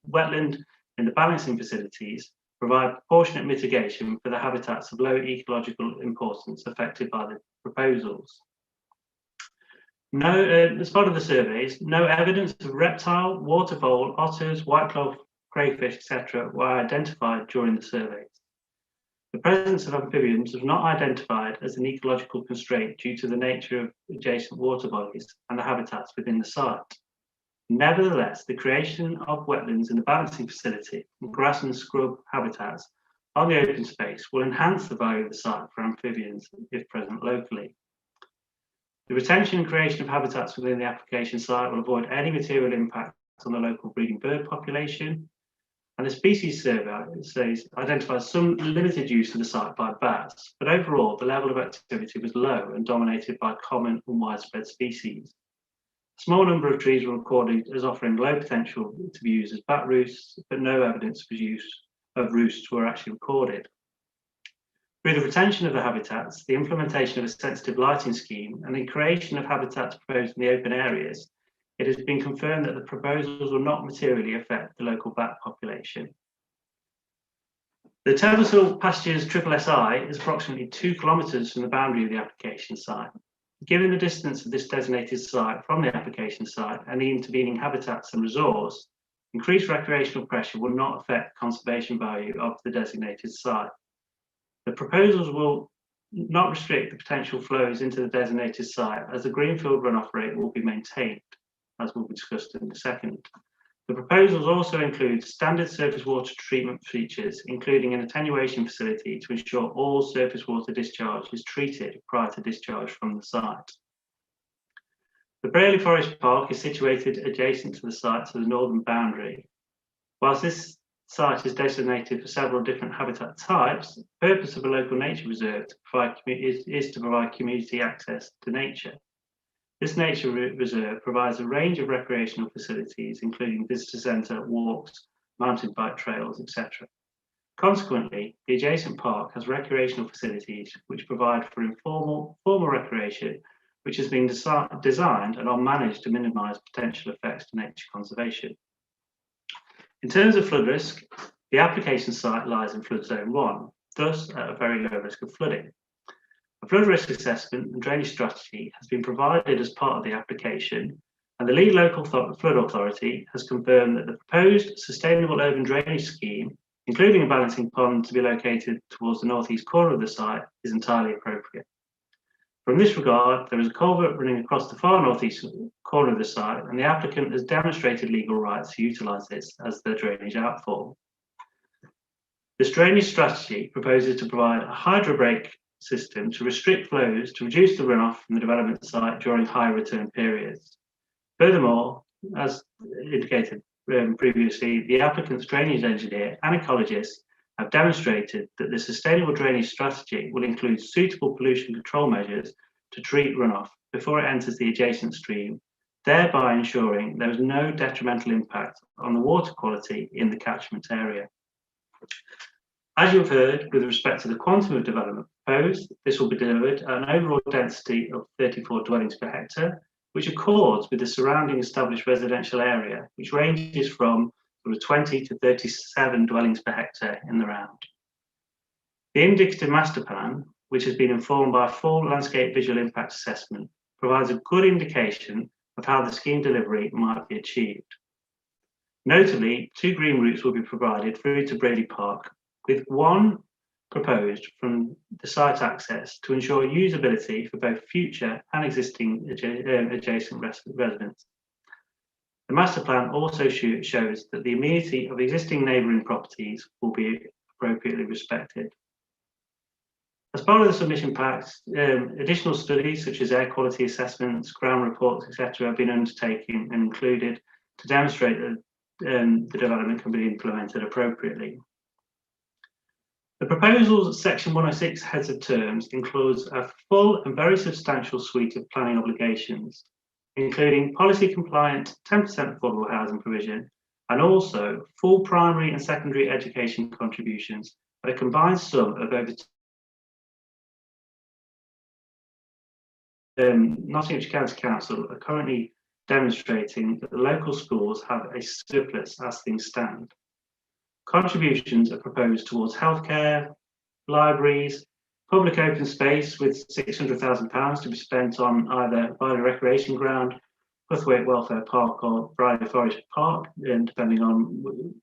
wetland in the balancing facilities provide proportionate mitigation for the habitats of low ecological importance affected by the proposals. As part of the surveys, no evidence of reptile, water vole, otters, whitecloth, crayfish, etc. were identified during the surveys. The presence of amphibians was not identified as an ecological constraint due to the nature of adjacent water bodies and the habitats within the site. Nevertheless, the creation of wetlands in the balancing facility and grass and scrub habitats on the open space will enhance the value of the site for amphibians if present locally. The retention and creation of habitats within the application site will avoid any material impact on the local breeding bird population, and the species survey identifies some limited use of the site by bats, but overall the level of activity was low and dominated by common and widespread species. A small number of trees were recorded as offering low potential to be used as bat roosts, but no evidence for use of roosts were actually recorded. Through the retention of the habitats, the implementation of a sensitive lighting scheme, and the creation of habitats proposed in the open areas, it has been confirmed that the proposals will not materially affect the local bat population. The Teversall Pastures SSSI is approximately 2 kilometres from the boundary of the application site. Given the distance of this designated site from the application site and the intervening habitats and resource, increased recreational pressure will not affect conservation value of the designated site. The proposals will not restrict the potential flows into the designated site, as the greenfield runoff rate will be maintained, as will be discussed in a second. The proposals also include standard surface water treatment features, including an attenuation facility to ensure all surface water discharge is treated prior to discharge from the site. The Braley Forest Park is situated adjacent to the site to the northern boundary. Whilst this site is designated for several different habitat types, the purpose of a local nature reserve is to provide community access to nature. This nature reserve provides a range of recreational facilities, including visitor centre, walks, mountain bike trails, etc. Consequently, the adjacent park has recreational facilities which provide for formal recreation, which has been designed and are managed to minimise potential effects to nature conservation. In terms of flood risk, the application site lies in flood zone 1, thus at a very low risk of flooding. A flood risk assessment and drainage strategy has been provided as part of the application, and the lead local flood authority has confirmed that the proposed sustainable urban drainage scheme, including a balancing pond to be located towards the northeast corner of the site, is entirely appropriate. From this regard, there is a culvert running across the far northeast corner of the site, and the applicant has demonstrated legal rights to utilise this as the drainage outfall. This drainage strategy proposes to provide a hydro brake system to restrict flows to reduce the runoff from the development site during high return periods. Furthermore, as indicated previously, the applicant's drainage engineer and ecologists have demonstrated that the sustainable drainage strategy will include suitable pollution control measures to treat runoff before it enters the adjacent stream, thereby ensuring there is no detrimental impact on the water quality in the catchment area. As you have heard, with respect to the quantum of development proposed, this will be delivered at an overall density of 34 dwellings per hectare, which accords with the surrounding established residential area, which ranges from 20 to 37 dwellings per hectare in the round. The indicative master plan, which has been informed by a full landscape visual impact assessment, provides a good indication of how the scheme delivery might be achieved. Notably, 2 green routes will be provided through to Braley Park, with 1 proposed from the site access to ensure usability for both future and existing adjacent residents. The master plan also shows that the amenity of existing neighbouring properties will be appropriately respected. As part of the submission packs, additional studies such as air quality assessments, ground reports, etc. have been undertaken and included to demonstrate that the development can be implemented appropriately. The proposal's section 106 heads of terms includes a full and very substantial suite of planning obligations, including policy compliant 10% affordable housing provision, and also full primary and secondary education contributions at a combined sum of over Nottinghamshire County Council are currently demonstrating that the local schools have a surplus as things stand. Contributions are proposed towards healthcare, libraries, public open space with £600,000 to be spent on either Briley Recreation Ground, Huthwaite Welfare Park or Briley Forest Park, depending on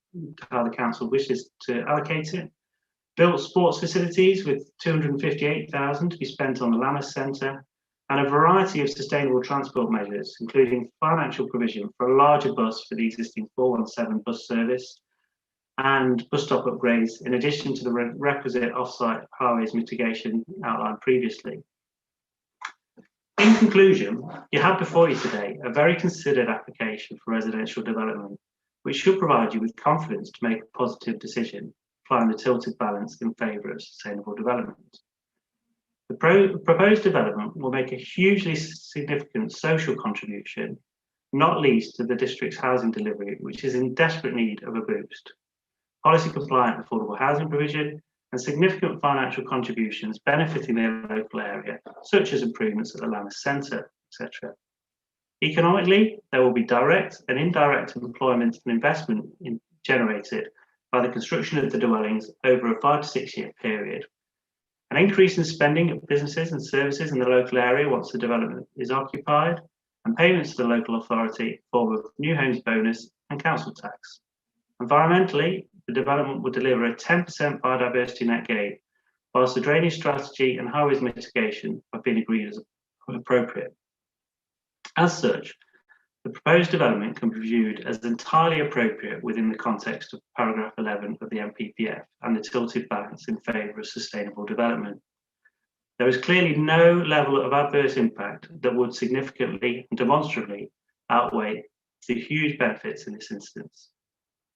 how the council wishes to allocate it. Built sports facilities with £258,000 to be spent on the Lammas Centre, and a variety of sustainable transport measures, including financial provision for a larger bus for the existing 417 bus service, and bus stop upgrades, in addition to the requisite off-site highways mitigation outlined previously. In conclusion, you have before you today a very considered application for residential development, which should provide you with confidence to make a positive decision, applying the tilted balance in favour of sustainable development. The proposed development will make a hugely significant social contribution, not least to the district's housing delivery, which is in desperate need of a boost. Policy compliant affordable housing provision and significant financial contributions benefiting their local area, such as improvements at the Lammas Centre, etc. Economically, there will be direct and indirect employment and investment generated by the construction of the dwellings over a 5 to 6 year period. An increase in spending of businesses and services in the local area once the development is occupied, and payments to the local authority in form of new homes bonus and council tax. Environmentally, the development will deliver a 10% biodiversity net gain, whilst the drainage strategy and highways mitigation have been agreed as appropriate. As such, the proposed development can be viewed as entirely appropriate within the context of paragraph 11 of the NPPF and the tilted balance in favour of sustainable development. There is clearly no level of adverse impact that would significantly and demonstrably outweigh the huge benefits in this instance.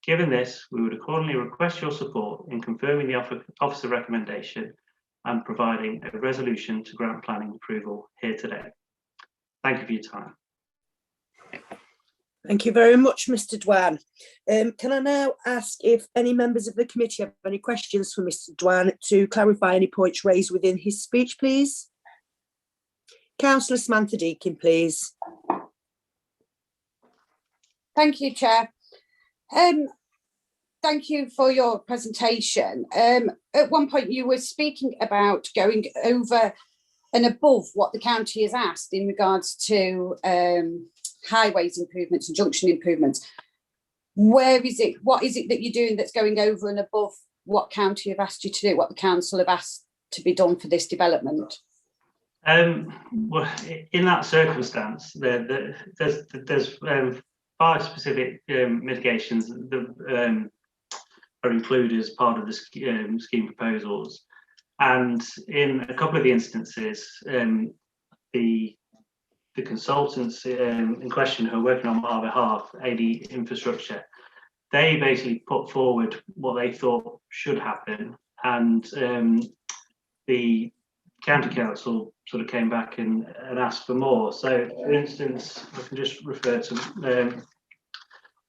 Given this, we would accordingly request your support in confirming the officer recommendation and providing a resolution to grant planning approval here today. Thank you for your time. Thank you very much, Mr. Dwan. Can I now ask if any members of the committee have any questions for Mr. Dwan to clarify any points raised within his speech, please? Councillor Samantha Deakin, please. Thank you, Chair. thank you for your presentation. At one point you were speaking about going over and above what the county has asked in regards to highways improvements and junction improvements. Where is it? What is it that you're doing that's going over and above what county have asked you to do, what the council have asked to be done for this development? Well, in that circumstance, there's 5 specific mitigations that are included as part of the scheme proposals. And in a couple of the instances, the consultants in question who are working on our behalf, AD Infrastructure, they basically put forward what they thought should happen, and the county council sort of came back and asked for more. So, for instance, I can just refer to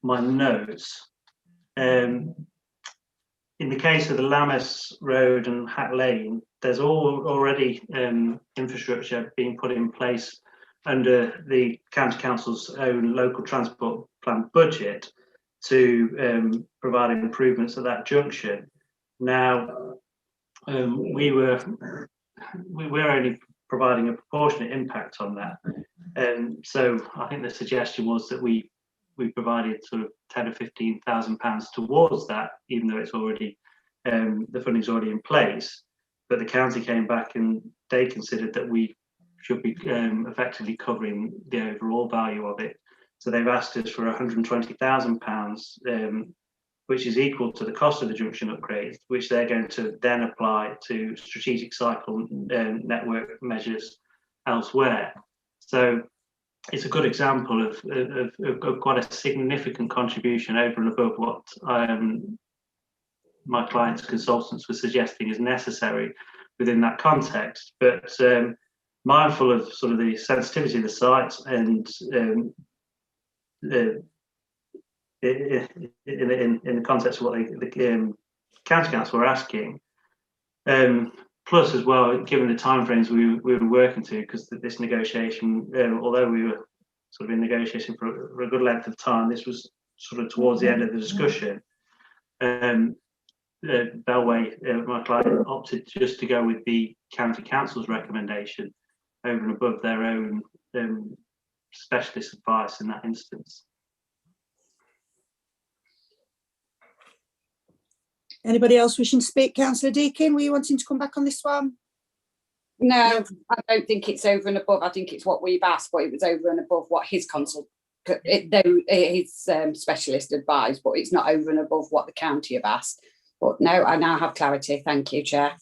my notes. In the case of the Lammas Road and Hat Lane, there's already infrastructure being put in place under the County Council's own local transport plan budget to provide improvements at that junction. Now, we're only providing a proportionate impact on that. So I think the suggestion was that we provided sort of £10,000 or £15,000 towards that, even though it's already the funding's already in place. But the county came back and they considered that we should be effectively covering the overall value of it. So they've asked us for £120,000, which is equal to the cost of the junction upgrade, which they're going to then apply to strategic cycle network measures elsewhere. So it's a good example of quite a significant contribution over and above what my client's consultants were suggesting is necessary within that context. But mindful of sort of the sensitivity of the site and in the context of what the county council were asking, plus as well, given the timeframes we were working to, because this negotiation, although we were sort of in negotiation for a good length of time, this was sort of towards the end of the discussion. Bellway, my client, opted just to go with the county council's recommendation over and above their own specialist advice in that instance. Anybody else wishing to speak? Councillor Deakin, were you wanting to come back on this one? No, I don't think it's over and above. I think it's what we've asked, but it was over and above what his specialist advised, but it's not over and above what the county have asked. But no, I now have clarity. Thank you, Chair.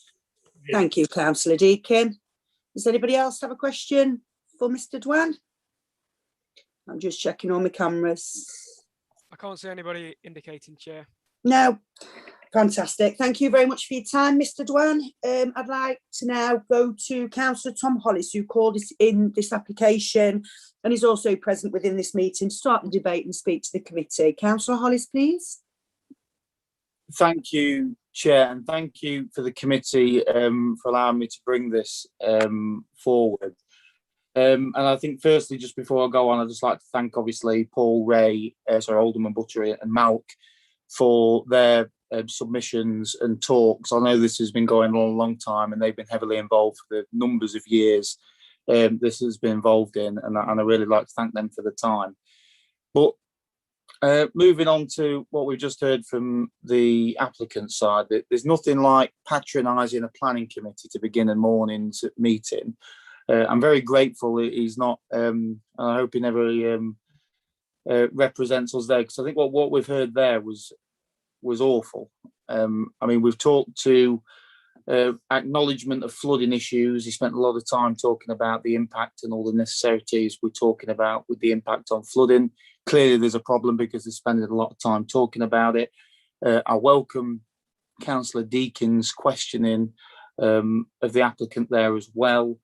Thank you, Councillor Deakin. Does anybody else have a question for Mr. Dwan? I'm just checking all my cameras. I can't see anybody indicating, Chair. No. Fantastic. Thank you very much for your time, Mr. Dwan. I'd like to now go to Councillor Tom Hollis, who called us in this application and is also present within this meeting to start the debate and speak to the committee. Councillor Hollis, please. Thank you, Chair, and thank you for the committee for allowing me to bring this forward. And I think firstly, just before I go on, I'd just like to thank obviously Paul, Ray, Alderman Buttery and Malk for their submissions and talks. I know this has been going on a long time and they've been heavily involved for the numbers of years this has been involved in, and I really like to thank them for the time. But moving on to what we've just heard from the applicant side, there's nothing like patronising a planning committee to begin a morning's meeting. I'm very grateful he's not, and I hope he never represents us there, because I think what we've heard there was awful. I mean, we've talked to acknowledgement of flooding issues. He spent a lot of time talking about the impact and all the necessities we're talking about with the impact on flooding. Clearly there's a problem because they're spending a lot of time talking about it. I welcome Councillor Deakin's questioning of the applicant there as well.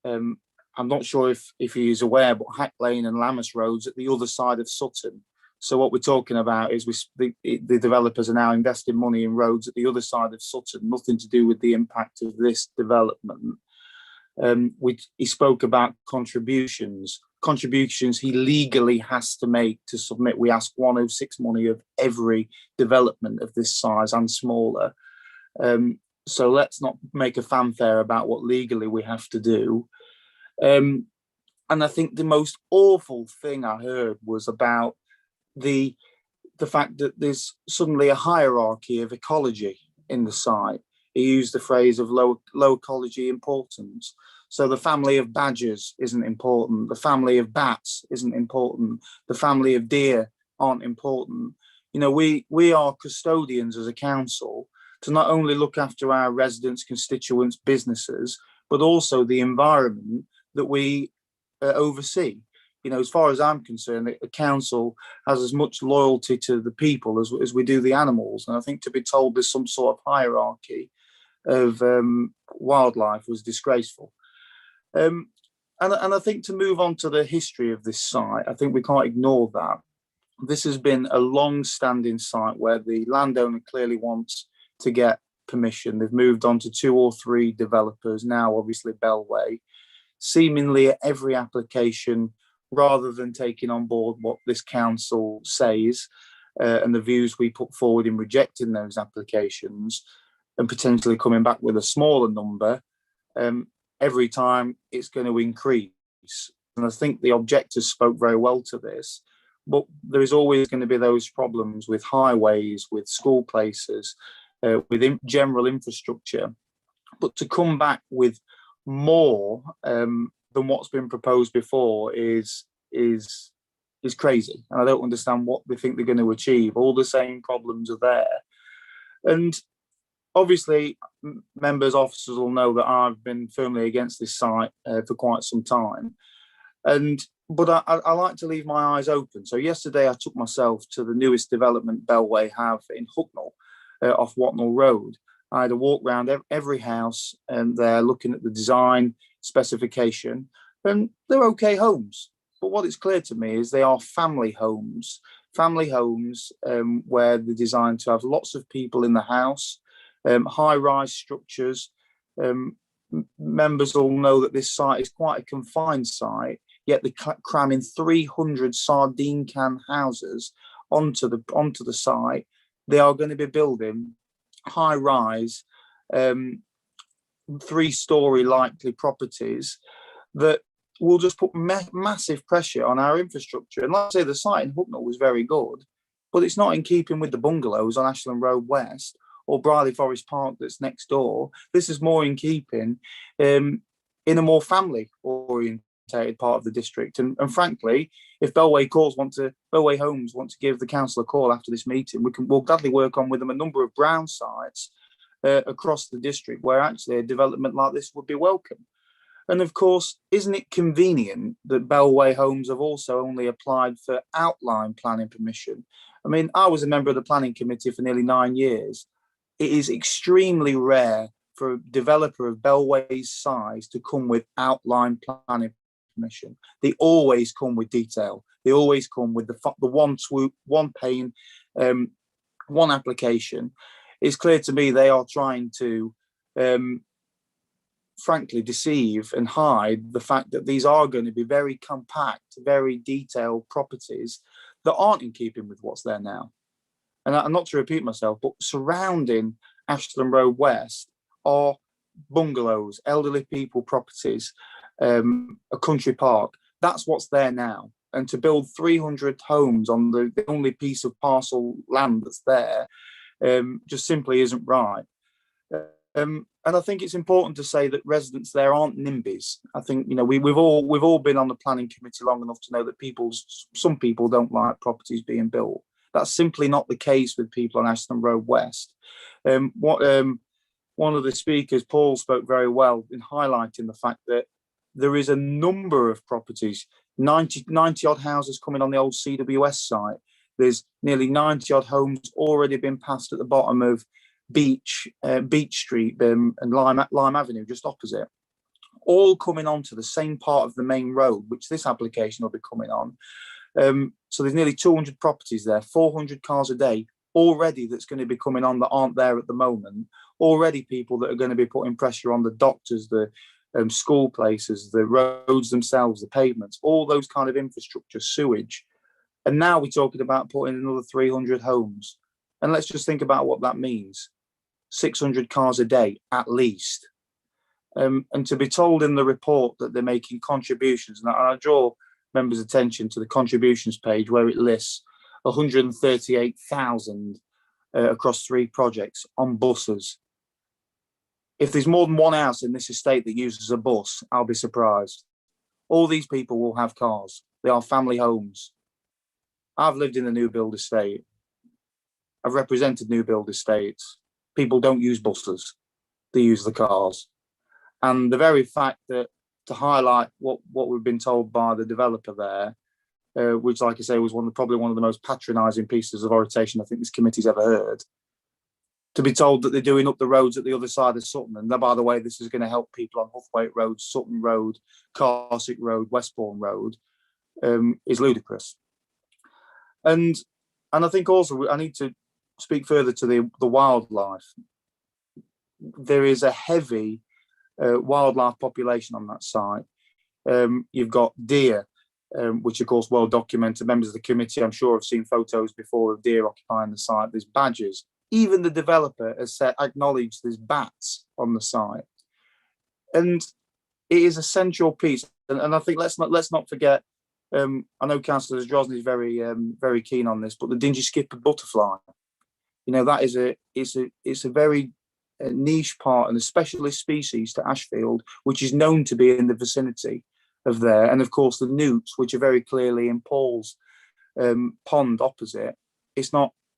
I'm not sure if he is aware, but Hack Lane and Lammas Roads at the other side of Sutton. So what we're talking about is the developers are now investing money in roads at the other side of Sutton, nothing to do with the impact of this development. He spoke about contributions. contributions he legally has to make to submit. We ask 106 money of every development of this size and smaller. So let's not make a fanfare about what legally we have to do. And I think the most awful thing I heard was about the fact that there's suddenly a hierarchy of ecology in the site. He used the phrase of low ecology importance. So the family of badgers isn't important. The family of bats isn't important. The family of deer aren't important. You know, we are custodians as a council to not only look after our residents, constituents, businesses, but also the environment that we oversee. You know, as far as I'm concerned, the council has as much loyalty to the people as we do the animals. And I think to be told there's some sort of hierarchy of wildlife was disgraceful. And I think to move on to the history of this site, I think we can't ignore that. This has been a long-standing site where the landowner clearly wants to get permission. They've moved on to 2 or 3 developers, now obviously Bellway. Seemingly at every application, rather than taking on board what this council says and the views we put forward in rejecting those applications and potentially coming back with a smaller number, every time it's going to increase. And I think the objectors spoke very well to this, but there is always going to be those problems with highways, with school places, with general infrastructure. But to come back with more than what's been proposed before is crazy. And I don't understand what they think they're going to achieve. All the same problems are there. And obviously, members, officers will know that I've been firmly against this site for quite some time. But I like to leave my eyes open. So yesterday I took myself to the newest development Bellway have in Hucknall, off Watnall Road. I had a walk around every house and they're looking at the design specification, and they're okay homes. But what is clear to me is they are family homes where they're designed to have lots of people in the house, high-rise structures. Members all know that this site is quite a confined site, yet they're cramming 300 sardine can houses onto the site. They are going to be building high-rise, 3-story likely properties that will just put massive pressure on our infrastructure. And like I say, the site in Hucknall was very good, but it's not in keeping with the bungalows on Ashland Road West or Briley Forest Park that's next door. This is more in keeping in a more family-orientated part of the district. And frankly, if Bellway Homes want to give the council a call after this meeting, we'll gladly work on with them a number of brown sites across the district where actually a development like this would be welcome. And of course, isn't it convenient that Bellway Homes have also only applied for outline planning permission? I mean, I was a member of the planning committee for nearly 9 years. It is extremely rare for a developer of Bellway's size to come with outline planning permission. They always come with detail. They always come with the one swoop, one pane, one application. It's clear to me they are trying to frankly deceive and hide the fact that these are going to be very compact, very detailed properties that aren't in keeping with what's there now. And not to repeat myself, but surrounding Ashland Road West are bungalows, elderly people properties, a country park. That's what's there now. And to build 300 homes on the only piece of parcel land that's there just simply isn't right. And I think it's important to say that residents there aren't NIMBYs. I think, you know, we've all been on the planning committee long enough to know that some people don't like properties being built. That's simply not the case with people on Ashland Road West. One of the speakers, Paul, spoke very well in highlighting the fact that there is a number of properties, 90 odd houses coming on the old CWS site. There's nearly 90 odd homes already been passed at the bottom of Beach Street and Lime Avenue, just opposite, all coming onto the same part of the main road, which this application will be coming on. So there's nearly 200 properties there, 400 cars a day already that's going to be coming on that aren't there at the moment. Already people that are going to be putting pressure on the doctors, the school places, the roads themselves, the pavements, all those kind of infrastructure, sewage. And now we're talking about putting another 300 homes. And let's just think about what that means. 600 cars a day, at least. And to be told in the report that they're making contributions, and I draw members' attention to the contributions page where it lists 138,000 across 3 projects on buses. If there's more than one house in this estate that uses a bus, I'll be surprised. All these people will have cars. They are family homes. I've lived in a new build estate. I've represented new build estates. People don't use buses. They use the cars. And the very fact that, to highlight what we've been told by the developer there, which, like I say, was probably one of the most patronising pieces of oration I think this committee's ever heard, to be told that they're doing up the roads at the other side of Sutton. And by the way, this is going to help people on Huthwaite Road, Sutton Road, Carsick Road, Westbourne Road, is ludicrous. And I think also I need to speak further to the wildlife. There is a heavy wildlife population on that site. You've got deer, which of course well documented. Members of the committee, I'm sure, have seen photos before of deer occupying the site. There's badgers. Even the developer has acknowledged there's bats on the site, and it is a central piece. And I think let's not forget. I know Councillor Drosny is very keen on this, but the dingy skipper butterfly, you know, that is it's a very niche part and a specialist species to Ashfield, which is known to be in the vicinity of there. And of course the newts, which are very clearly in Paul's pond opposite.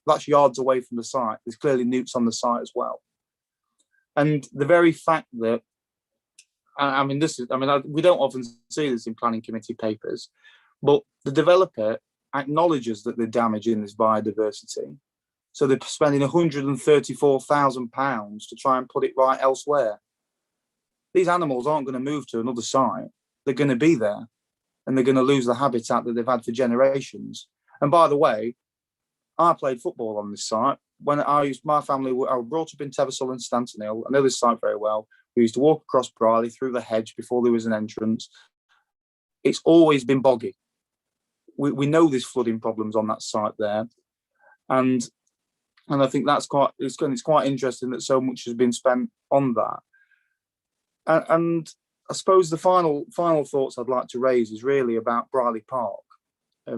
That's yards away from the site. There's clearly newts on the site as well. And the very fact that, we don't often see this in planning committee papers, but the developer acknowledges that they're damaging this biodiversity. So they're spending £134,000 to try and put it right elsewhere. These animals aren't going to move to another site. They're going to be there, and they're going to lose the habitat that they've had for generations. And by the way, I played football on this site. When I was brought up in Teversall and Stanton Hill. I know this site very well. We used to walk across Briley through the hedge before there was an entrance. It's always been boggy. We know there's flooding problems on that site there. And I think it's quite interesting that so much has been spent on that. And I suppose the final thoughts I'd like to raise is really about Briley Park.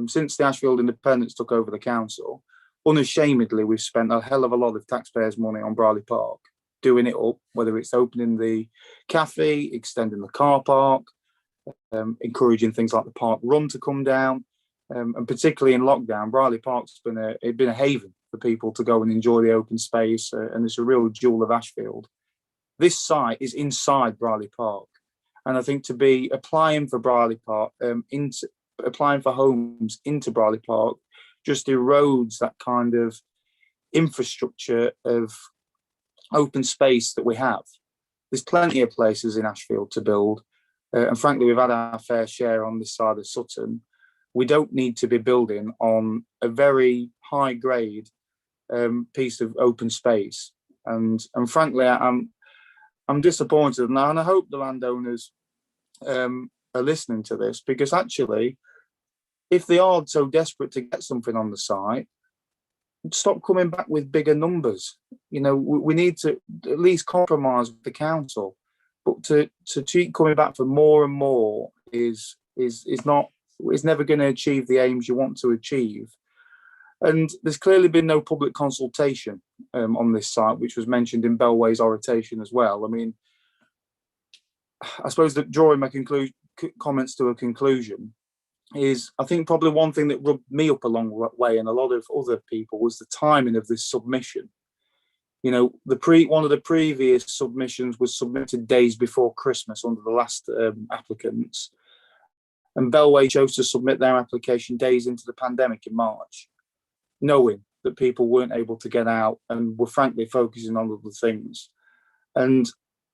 Since the Ashfield Independents took over the council, unashamedly, we've spent a hell of a lot of taxpayers' money on Briley Park, doing it up, whether it's opening the cafe, extending the car park, encouraging things like the park run to come down. And particularly in lockdown, Briley Park's been a haven for people to go and enjoy the open space, and it's a real jewel of Ashfield. This site is inside Briley Park, and I think to be applying for Briley Park, applying for homes into Briley Park, just erodes that kind of infrastructure of open space that we have. There's plenty of places in Ashfield to build, and frankly, we've had our fair share on this side of Sutton. We don't need to be building on a very high grade piece of open space, and frankly, I'm disappointed, and I hope the landowners are listening to this, because actually, if they are so desperate to get something on the site, stop coming back with bigger numbers. You know, we need to at least compromise with the council, but to keep coming back for more and more is never going to achieve the aims you want to achieve. And there's clearly been no public consultation on this site, which was mentioned in Bellway's oration as well. I mean, I suppose that drawing my comments to a conclusion is, I think probably one thing that rubbed me up a long way, and a lot of other people, was the timing of this submission. You know, one of the previous submissions was submitted days before Christmas under the last applicants, and Bellway chose to submit their application days into the pandemic in March, knowing that people weren't able to get out and were frankly focusing on other things. And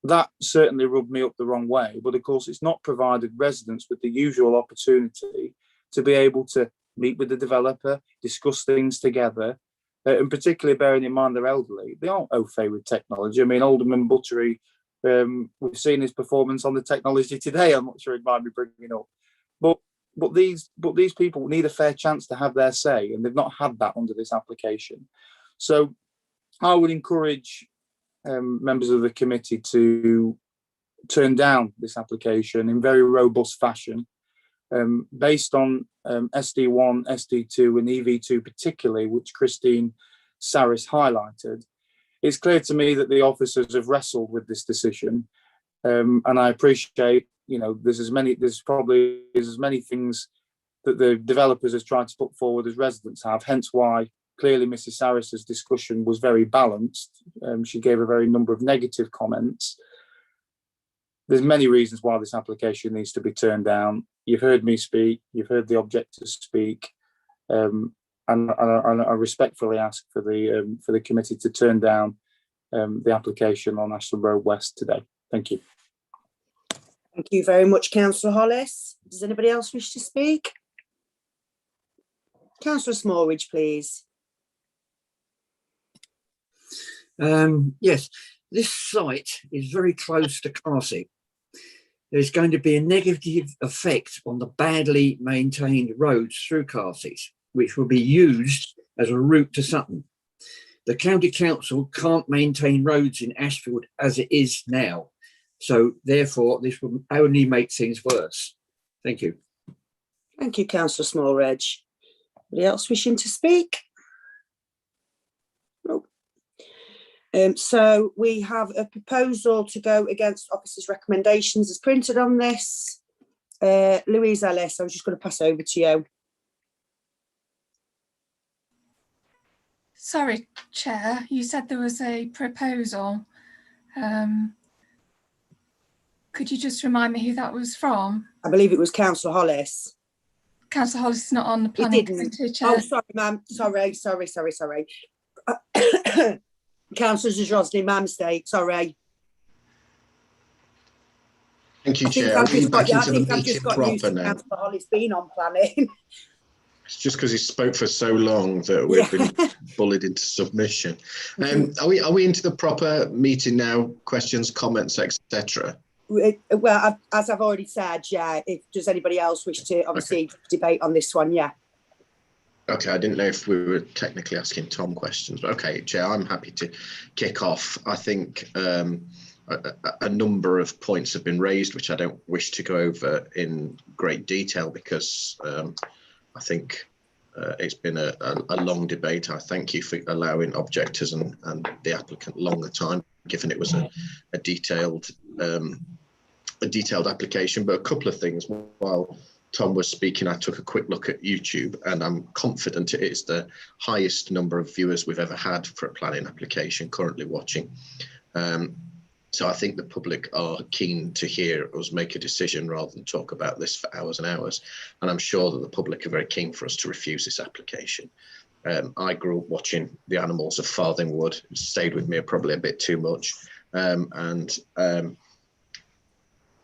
that certainly rubbed me up the wrong way. But of course, it's not provided residents with the usual opportunity to be able to meet with the developer, discuss things together, and particularly bearing in mind they're elderly. They aren't au fait with technology. I mean, Alderman Buttery We've seen his performance on the technology today. I'm not sure it might be bringing up, but these people need a fair chance to have their say, and they've not had that under this application. So I would encourage members of the committee to turn down this application in very robust fashion, based on SD1, SD2 and EV2 particularly, which Christine Saris highlighted. It's clear to me that the officers have wrestled with this decision, and I appreciate, there's probably as many things that the developers has tried to put forward as residents have, hence why clearly Mrs. Saris's discussion was very balanced. She gave a very number of negative comments. There's many reasons why this application needs to be turned down. You've heard me speak, you've heard the objectors speak, and I respectfully ask for the committee to turn down the application on Ashland Road West today. Thank you. Thank you very much, Councillor Hollis. Does anybody else wish to speak? Councillor Smallridge, please. Yes, this site is very close to Carsey. There's going to be a negative effect on the badly maintained roads through Carsey, which will be used as a route to Sutton. The County Council can't maintain roads in Ashfield as it is now. So therefore, this will only make things worse. Thank you. Thank you, Councillor Smallridge. Anybody else wishing to speak? No. So we have a proposal to go against officers' recommendations as printed on this. Louise Ellis, I was just going to pass over to you. Sorry, Chair, you said there was a proposal. Could you just remind me who that was from? I believe it was Councillor Hollis. Councillor Hollis is not on the planning committee, Chair. Oh, sorry, ma'am. Sorry. Councillor Zajrosny, my mistake. Sorry. Thank you, Chair. I think I've just got meeting used proper to now. Councillor Hollis being on planning. It's just because he spoke for so long that we've been bullied into submission. Are we into the proper meeting now? Questions, comments, etc. Well, as I've already said, yeah. Does anybody else wish to obviously debate on this one? Yeah. Okay, I didn't know if we were technically asking Tom questions, but okay, Chair, I'm happy to kick off. I think a number of points have been raised, which I don't wish to go over in great detail because I think it's been a long debate. I thank you for allowing objectors and the applicant longer time, given it was a detailed application. But a couple of things while Tom was speaking, I took a quick look at YouTube, and I'm confident it is the highest number of viewers we've ever had for a planning application currently watching. So I think the public are keen to hear us make a decision rather than talk about this for hours and hours. And I'm sure that the public are very keen for us to refuse this application. I grew up watching the animals of Farthingwood. It stayed with me probably a bit too much.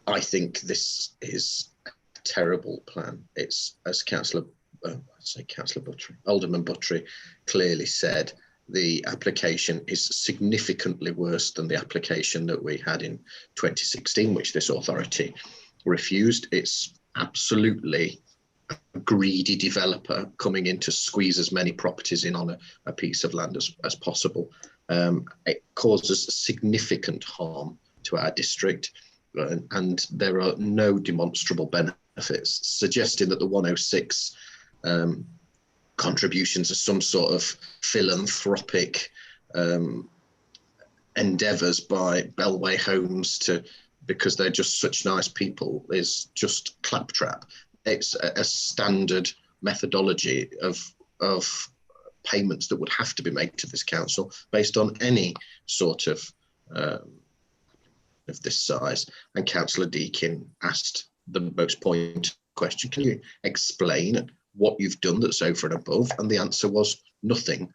I think this is a terrible plan. It's, as Alderman Buttery clearly said, the application is significantly worse than the application that we had in 2016, which this authority refused. It's absolutely a greedy developer coming in to squeeze as many properties in on a piece of land as possible. It causes significant harm to our district, and there are no demonstrable benefits, suggesting that the 106 contributions are some sort of philanthropic endeavours by Bellway Homes because they're just such nice people is just claptrap. It's a standard methodology of payments that would have to be made to this council based on any sort of this size. And Councillor Deakin asked the most pointed question: can you explain what you've done that's over and above? And the answer was nothing.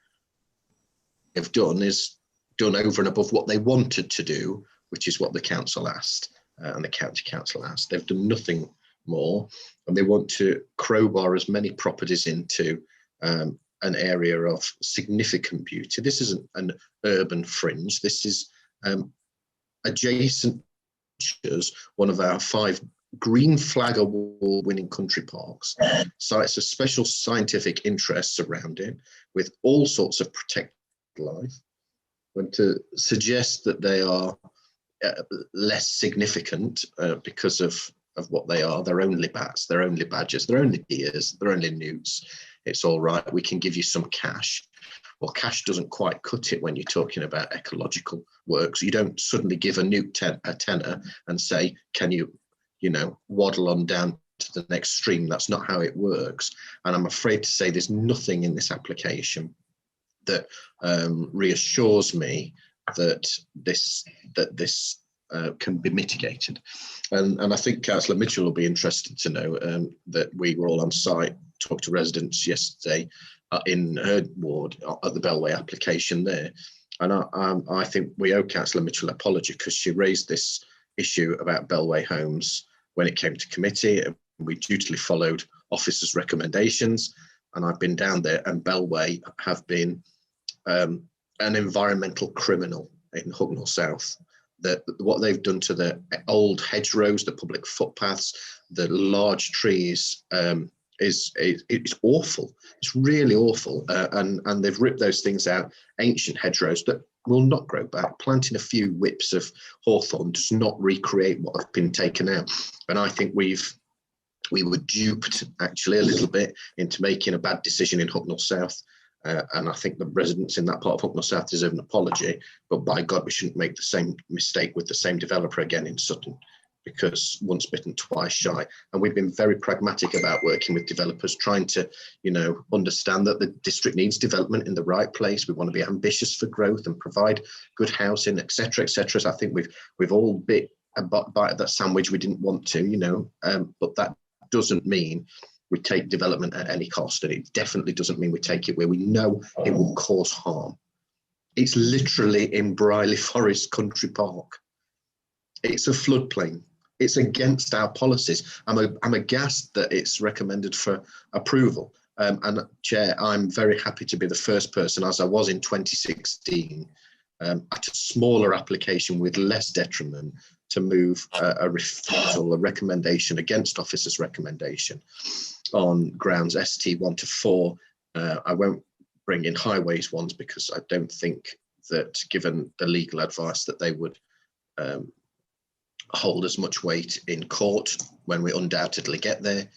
They've done is done over and above what they wanted to do, which is what the council asked and the county council asked. They've done nothing more, and they want to crowbar as many properties into an area of significant beauty. This isn't an urban fringe. This is adjacent one of our 5 Green Flag Award winning country parks, sites of special scientific interest surrounding with all sorts of protected life. And to suggest that they are less significant because of what they are, they're only bats, they're only badgers, they're only deers, they're only newts. It's all right, we can give you some cash. Well, cash doesn't quite cut it when you're talking about ecological works. You don't suddenly give a newt a tenner and say, can you waddle on down to the next stream. That's not how it works. And I'm afraid to say there's nothing in this application that reassures me that this can be mitigated. And I think Councillor Mitchell will be interested to know that we were all on site, talked to residents yesterday in her ward at the Bellway application there. And I think we owe Councillor Mitchell an apology because she raised this issue about Bellway homes when it came to committee, and we dutifully followed officers' recommendations. And I've been down there, and Bellway have been an environmental criminal in Hucknall South. That what they've done to the old hedgerows, the public footpaths, the large trees it's awful. It's really awful. And they've ripped those things out, ancient hedgerows that will not grow back. Planting a few whips of hawthorn does not recreate what have been taken out. And I think we were duped actually a little bit into making a bad decision in Hucknall South. And I think the residents in that part of Hucknall South deserve an apology, but by God, we shouldn't make the same mistake with the same developer again in Sutton, because once bitten, twice shy. And we've been very pragmatic about working with developers, trying to, understand that the district needs development in the right place. We want to be ambitious for growth and provide good housing, etc., etc. So I think we've all bit a bite of that sandwich we didn't want to, but that doesn't mean we take development at any cost, and it definitely doesn't mean we take it where we know it will cause harm. It's literally in Brierley Forest Country Park. It's a floodplain. It's against our policies. I'm aghast that it's recommended for approval. And Chair, I'm very happy to be the first person, as I was in 2016, at a smaller application with less detriment, to move a refusal, a recommendation against officer's recommendation on grounds ST 1 to 4. I won't bring in highways ones because I don't think that, given the legal advice, that they would hold as much weight in court when we undoubtedly get there.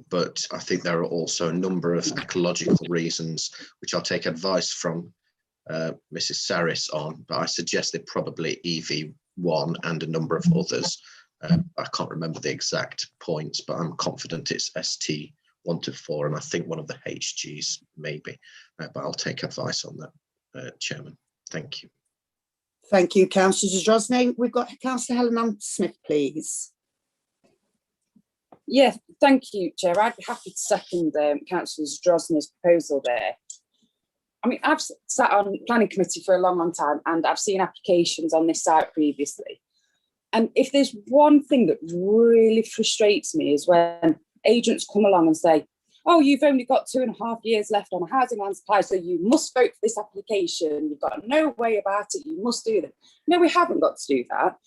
But I think there are also a number of ecological reasons, which I'll take advice from Mrs. Saris on, but I suggested probably EV1 and a number of others. I can't remember the exact points, but I'm confident it's ST 1 to 4, and I think one of the HGs maybe, but I'll take advice on that, Chairman. Thank you. Thank you, Councillor Zadrozny. We've got Councillor Helen Smith, please. Yeah, thank you, Chair. I'd be happy to second Councillor Zadrozny's proposal there. I mean, I've sat on planning committee for a long, long time, and I've seen applications on this site previously. And if there's one thing that really frustrates me is when agents come along and say, oh, you've only got 2.5 years left on a housing land supply, so you must vote for this application. You've got no way about it. You must do that. No, we haven't got to do that.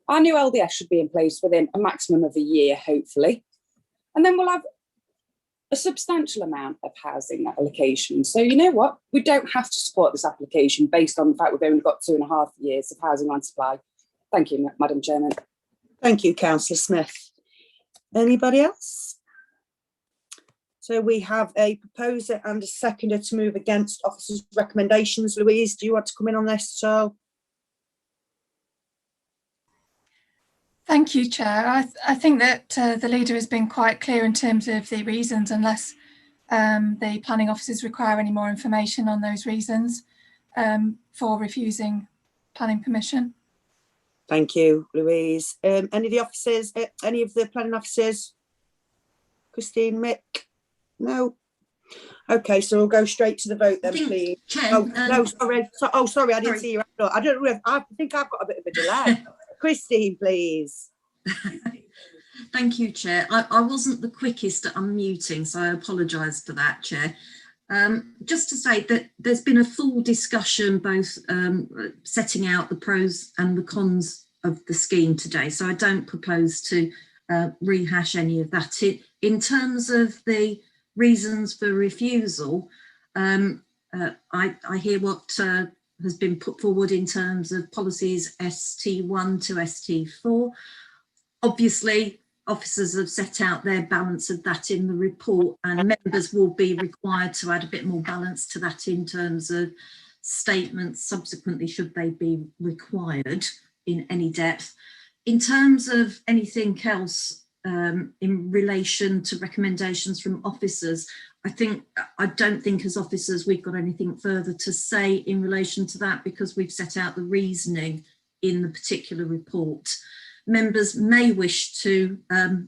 Our new LDS should be in place within a maximum of a year, hopefully. And then we'll have a substantial amount of housing allocation. So you know what? We don't have to support this application based on the fact we've only got 2.5 years of housing land supply. Thank you, Madam Chairman. Thank you, Councillor Smith. Anybody else? So we have a proposer and a seconder to move against officers' recommendations. Louise, do you want to come in on this? So, thank you, Chair. I think that the leader has been quite clear in terms of the reasons, unless the planning officers require any more information on those reasons for refusing planning permission. Thank you, Louise. Any of the officers, any of the planning officers? Christine, Mick? No. Okay, so we'll go straight to the vote then, please. Chair, no, sorry. Sorry, I didn't see you. I don't know. I think I've got a bit of a delay. Christine, please. Thank you, Chair. I wasn't the quickest at unmuting, so I apologise for that, Chair. Just to say that there's been a full discussion, both setting out the pros and the cons of the scheme today, so I don't propose to rehash any of that. In terms of the reasons for refusal, I hear what has been put forward in terms of policies ST1 to ST4. Obviously, officers have set out their balance of that in the report, and members will be required to add a bit more balance to that in terms of statements subsequently, should they be required in any depth. In terms of anything else in relation to recommendations from officers, I don't think as officers we've got anything further to say in relation to that, because we've set out the reasoning in the particular report. Members may wish to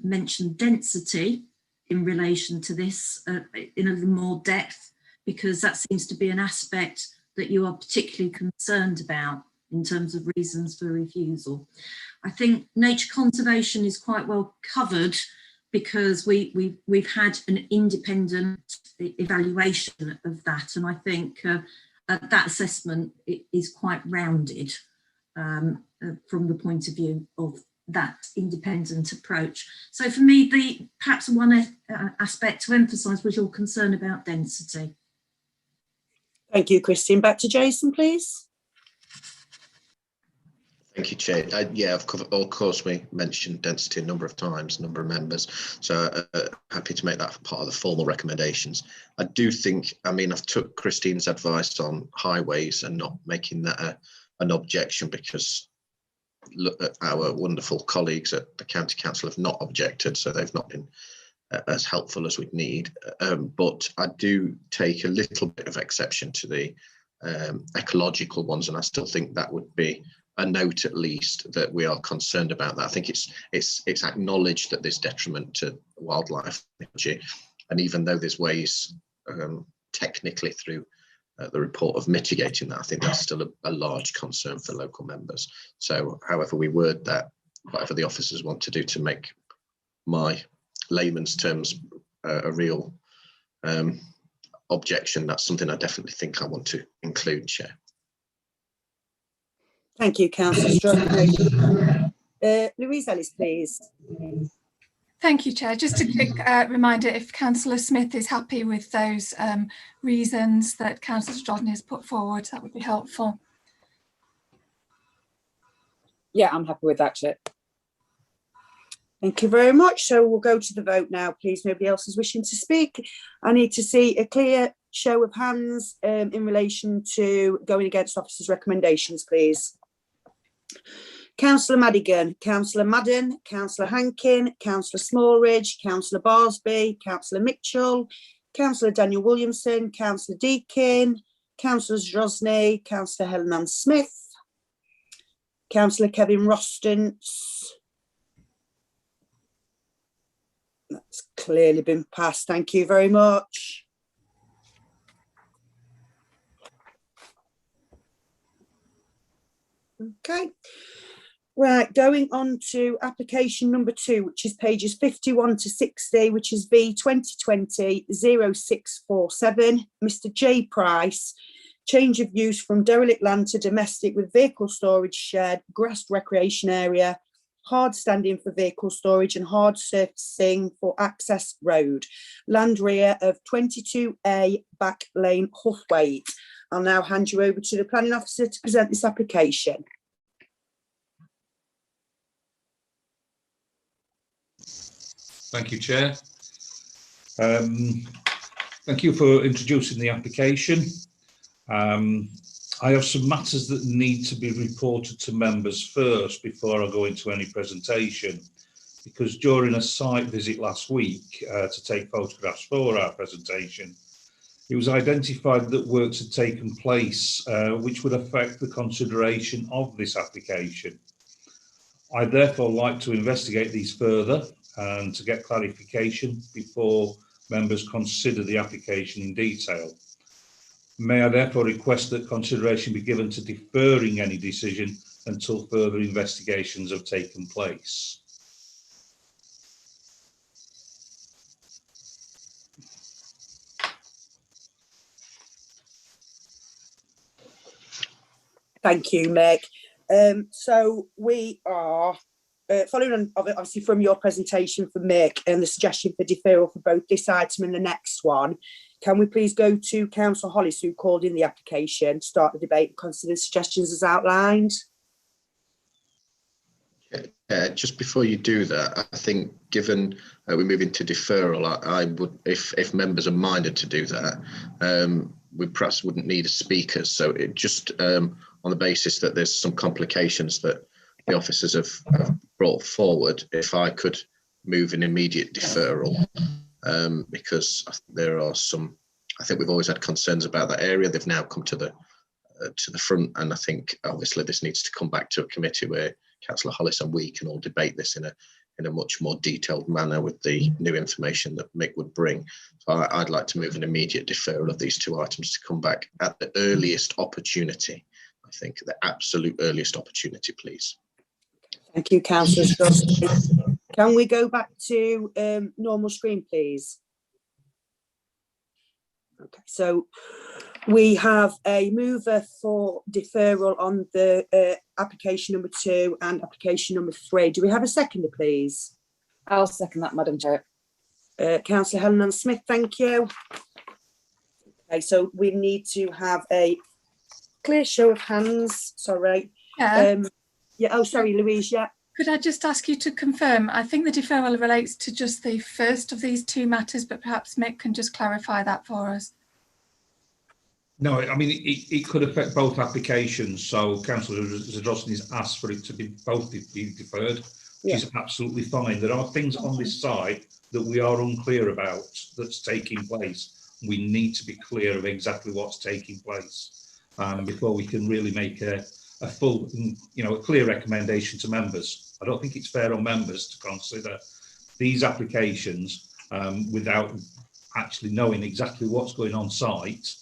mention density in relation to this in a little more depth, because that seems to be an aspect that you are particularly concerned about in terms of reasons for refusal. I think nature conservation is quite well covered, because we've had an independent evaluation of that, and I think that assessment is quite rounded from the point of view of that independent approach. So for me, perhaps one aspect to emphasise was your concern about density. Thank you, Christine. Back to Jason, please. Thank you, Chair. Yeah, of course, we mentioned density a number of times, a number of members. So happy to make that part of the formal recommendations. I do think, I mean, I've took Christine's advice on highways and not making that an objection, because look at our wonderful colleagues at the County Council have not objected, so they've not been as helpful as we'd need. But I do take a little bit of exception to the ecological ones, and I still think that would be a note, at least, that we are concerned about that. I think it's acknowledged that there's detriment to wildlife, and even though there's ways technically through the report of mitigating that, I think that's still a large concern for local members. So however we word that, whatever the officers want to do to make my layman's terms a real objection, that's something I definitely think I want to include, Chair. Thank you, Councillor. Louise Ellis, please. Thank you, Chair. Just a quick reminder, if Councillor Smith is happy with those reasons that Councillor Strodden has put forward, that would be helpful. Yeah, I'm happy with that, Chair. Thank you very much. So we'll go to the vote now, please. Nobody else is wishing to speak. I need to see a clear show of hands in relation to going against officers' recommendations, please. Councillor Madigan, Councillor Madden, Councillor Hankin, Councillor Smallridge, Councillor Barsby, Councillor Mitchell, Councillor Daniel Williamson, Councillor Deakin, Councillor Drosny, Councillor Helen Ann Smith, Councillor Kevin Rostance. That's clearly been passed. Thank you very much. Okay. Right, going on to application number 2, which is pages 51 to 60, which is V 2020-0647, Mr. J. Price, change of use from derelict land to domestic with vehicle storage shed, grassed recreation area, hard standing for vehicle storage and hard surfacing for access road, land rear of 22A Back Lane, Huthwaite. I'll now hand you over to the planning officer to present this application. Thank you, Chair. Thank you for introducing the application. I have some matters that need to be reported to members first before I go into any presentation, because during a site visit last week to take photographs for our presentation, it was identified that works had taken place which would affect the consideration of this application. I'd therefore like to investigate these further and to get clarification before members consider the application in detail. May I therefore request that consideration be given to deferring any decision until further investigations have taken place. Thank you, Meg. So we are following on obviously from your presentation from Mick and the suggestion for deferral for both this item and the next one. Can we please go to Councillor Hollis, who called in the application, start the debate and consider the suggestions as outlined? Just before you do that, I think given we move into deferral, I would, if members are minded to do that, we perhaps wouldn't need a speaker. So it just on the basis that there's some complications that the officers have brought forward, if I could move an immediate deferral, because there are some, I think we've always had concerns about that area. They've now come to the front, and I think obviously this needs to come back to a committee where Councillor Hollis and we can all debate this in a much more detailed manner with the new information that Mick would bring. So I'd like to move an immediate deferral of these two items to come back at the earliest opportunity. I think the absolute earliest opportunity, please. Thank you, Councillor Strosky. Can we go back to normal screen, please? Okay, so we have a mover for deferral on the application number 2 and application number 3. Do we have a seconder, please? I'll second that, Madam Chair. Councillor Helen Smith, thank you. Okay, so we need to have a clear show of hands. Sorry. Yeah. Yeah. Oh, sorry, Louise. Yeah. Could I just ask you to confirm? I think the deferral relates to just the first of these two matters, but perhaps Mick can just clarify that for us. No, I mean, it could affect both applications. So Councillor Zadrosny has asked for it to be both be deferred, which is absolutely fine. There are things on this site that we are unclear about that's taking place. We need to be clear of exactly what's taking place before we can really make a full, a clear recommendation to members. I don't think it's fair on members to consider these applications without actually knowing exactly what's going on site,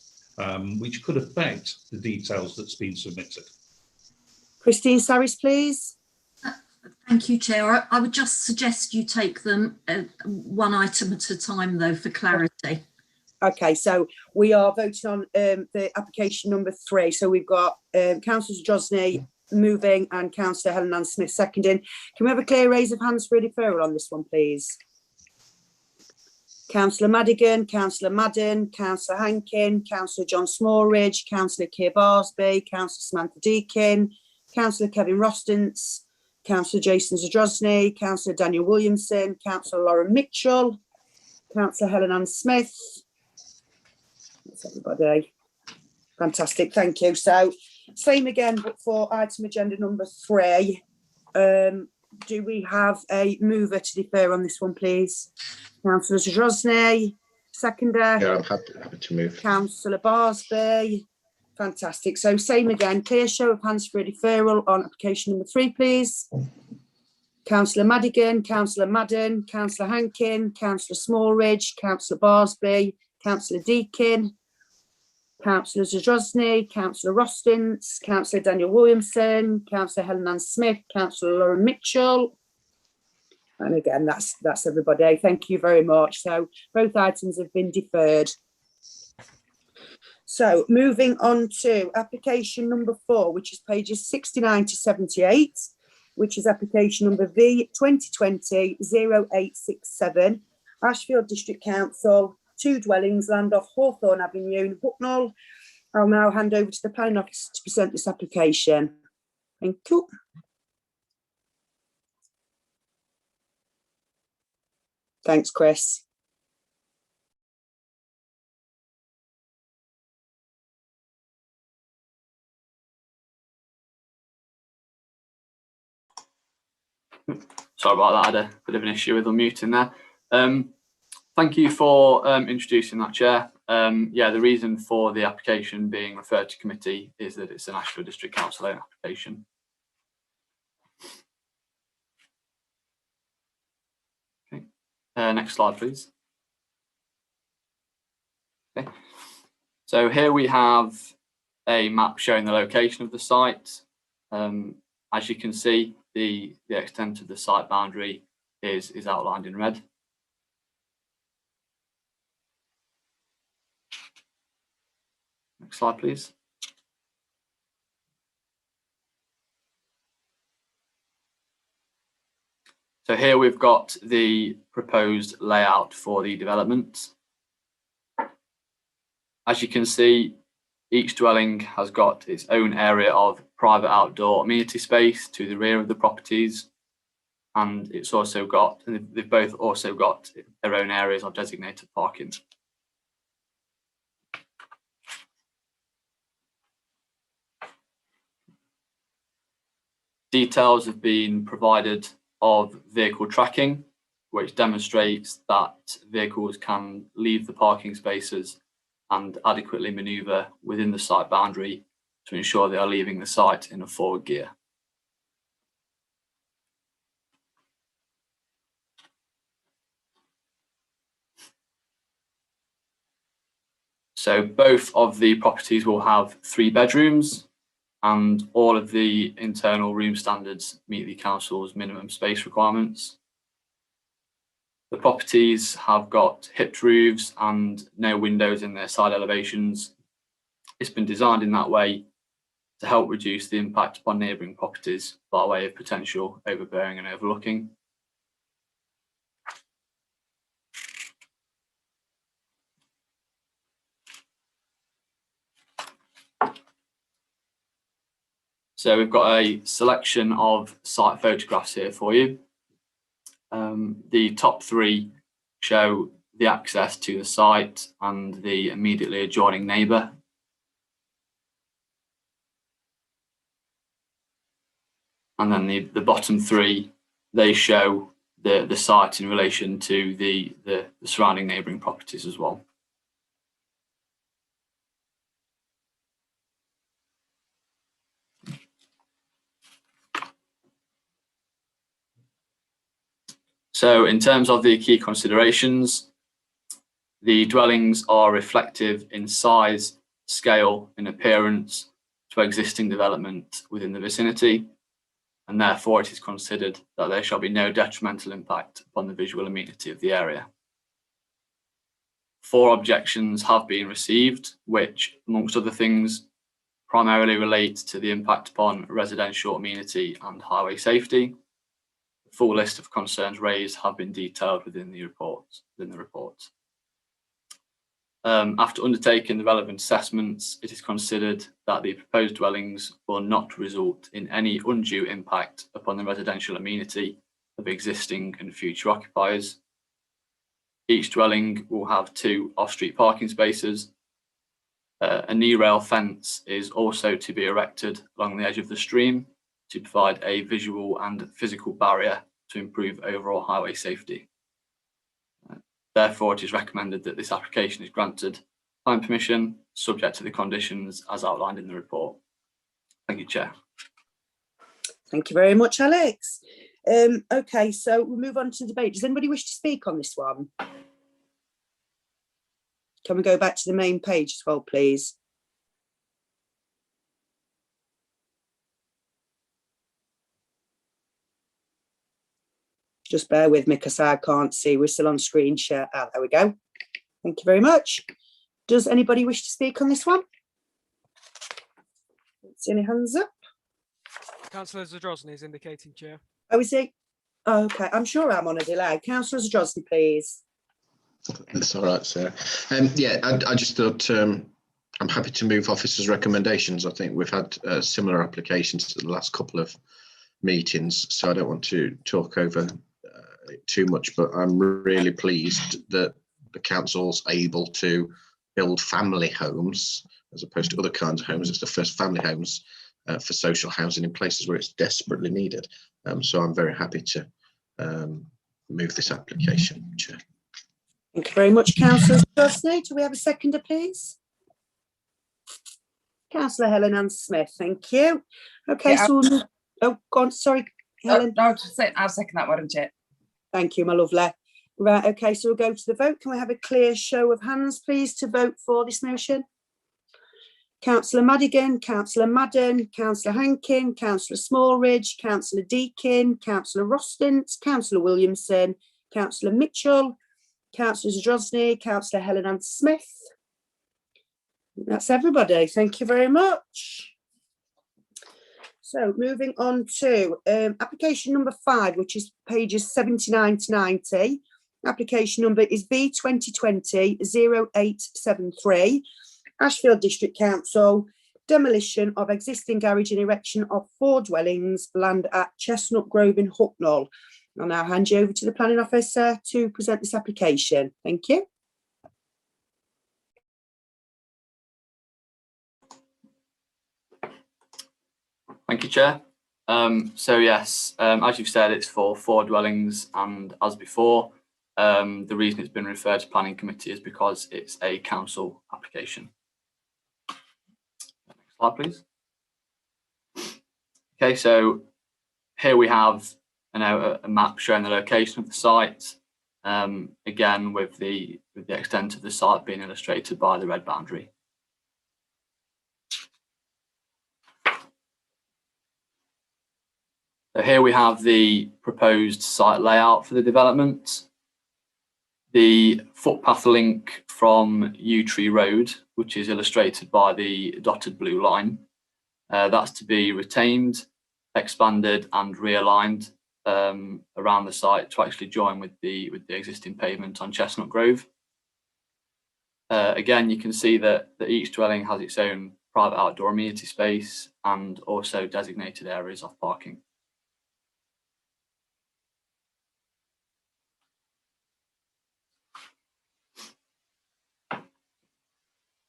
which could affect the details that's been submitted. Christine Saris, please. Thank you, Chair. I would just suggest you take them one item at a time, though, for clarity. Okay, so we are voting on the application number 3. So we've got Councillor Zadrosny moving and Councillor Helen Ann Smith seconding. Can we have a clear raise of hands for a deferral on this one, please? Councillor Madigan, Councillor Madden, Councillor Hankin, Councillor John Smallridge, Councillor Keir Barsby, Councillor Samantha Deakin, Councillor Kevin Rostance, Councillor Jason Zadrosny, Councillor Daniel Williamson, Councillor Lauren Mitchell, Councillor Helen Ann Smith. That's everybody. Fantastic, thank you. So same again, but for item agenda number 3. Do we have a mover to defer on this one, please? Councillor Zadrosny, seconder. Yeah, I'm happy to move. Councillor Barsby. Fantastic. So same again, clear show of hands for a deferral on application number 3, please. Councillor Madigan, Councillor Madden, Councillor Hankin, Councillor Smallridge, Councillor Barsby, Councillor Deakin, Councillor Zadrosny, Councillor Rostance, Councillor Daniel Williamson, Councillor Helen Ann Smith, Councillor Lauren Mitchell. And again, that's everybody. Thank you very much. So both items have been deferred. So moving on to application number 4, which is pages 69 to 78, which is application number V 2020-0867, Ashfield District Council, 2 dwellings, land off Hawthorne Avenue in Hucknall. I'll now hand over to the planning officer to present this application. Thank you. Thanks, Chris. Sorry about that, I had a bit of an issue with unmuting there. Thank you for introducing that, Chair. Yeah, the reason for the application being referred to committee is that it's an Ashfield District Council own application. Okay. Next slide, please. Okay. So here we have a map showing the location of the site. As you can see, the extent of the site boundary is outlined in red. Next slide, please. So here we've got the proposed layout for the development. As you can see, each dwelling has got its own area of private outdoor amenity space to the rear of the properties, and they've both also got their own areas of designated parking. Details have been provided of vehicle tracking, which demonstrates that vehicles can leave the parking spaces and adequately manoeuvre within the site boundary to ensure they are leaving the site in a forward gear. So both of the properties will have 3 bedrooms, and all of the internal room standards meet the council's minimum space requirements. The properties have got hipped roofs and no windows in their side elevations. It's been designed in that way to help reduce the impact upon neighbouring properties by way of potential overbearing and overlooking. So we've got a selection of site photographs here for you. The top 3 show the access to the site and the immediately adjoining neighbour. And then the bottom 3, they show the site in relation to the surrounding neighbouring properties as well. So in terms of the key considerations, the dwellings are reflective in size, scale and appearance to existing development within the vicinity, and therefore it is considered that there shall be no detrimental impact upon the visual amenity of the area. 4 objections have been received, which, amongst other things, primarily relate to the impact upon residential amenity and highway safety. The full list of concerns raised have been detailed within the report. After undertaking the relevant assessments, it is considered that the proposed dwellings will not result in any undue impact upon the residential amenity of existing and future occupiers. Each dwelling will have 2 off-street parking spaces. A knee rail fence is also to be erected along the edge of the stream to provide a visual and physical barrier to improve overall highway safety. Therefore, it is recommended that this application is granted planning permission, subject to the conditions as outlined in the report. Thank you, Chair. Thank you very much, Alex. Okay, so we'll move on to the debate. Does anybody wish to speak on this one? Can we go back to the main page as well, please? Just bear with me because I can't see. We're still on screen share. Ah, there we go. Thank you very much. Does anybody wish to speak on this one? Don't see any hands up. Councillor Zadrozny is indicating, Chair. Oh, is he? Oh, okay, I'm sure I'm on a delay. Councillor Zadrozny, please. That's all right, sir. Yeah, I just thought I'm happy to move officers' recommendations. I think we've had similar applications to the last couple of meetings, so I don't want to talk over too much, but I'm really pleased that the council's able to build family homes as opposed to other kinds of homes. It's the first family homes for social housing in places where it's desperately needed. So I'm very happy to move this application, Chair. Thank you very much, Councillor Zadrozny. Do we have a seconder, please? Councillor Helen Ann Smith, thank you. Okay, Yeah, so we'll move. Oh, go on, sorry, Helen. No, I'll second that, Madam Chair. Thank you, my lovely. Right, okay, so we'll go to the vote. Can we have a clear show of hands, please, to vote for this motion? Councillor Madigan, Councillor Madden, Councillor Hankin, Councillor Smallridge, Councillor Deakin, Councillor Rostance, Councillor Williamson, Councillor Mitchell, Councillor Zadrozny, Councillor Helen Ann Smith. That's everybody. Thank you very much. So moving on to application number 5, which is pages 79 to 90. Application number is B2020-0873, Ashfield District Council, demolition of existing garage and erection of 4 dwellings, land at Chestnut Grove in Hucknall. I'll now hand you over to the planning officer to present this application. Thank you. Thank you, Chair. So yes, as you've said, it's for 4 dwellings, and as before, the reason it's been referred to Planning Committee is because it's a council application. Next slide, please. Okay, so here we have a map showing the location of the site, again with the extent of the site being illustrated by the red boundary. So here we have the proposed site layout for the development. The footpath link from Yew Tree Road, which is illustrated by the dotted blue line, that's to be retained, expanded and realigned around the site to actually join with the existing pavement on Chestnut Grove. Again, you can see that each dwelling has its own private outdoor amenity space and also designated areas of parking.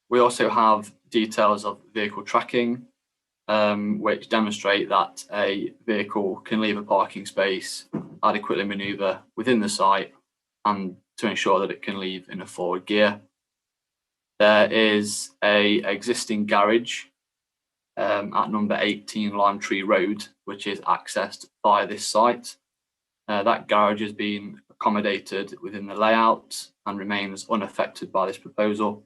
We also have details of vehicle tracking, which demonstrate that a vehicle can leave a parking space, adequately manoeuvre within the site, and to ensure that it can leave in a forward gear. There is an existing garage at number 18 Lime Tree Road, which is accessed via this site. That garage has been accommodated within the layout and remains unaffected by this proposal.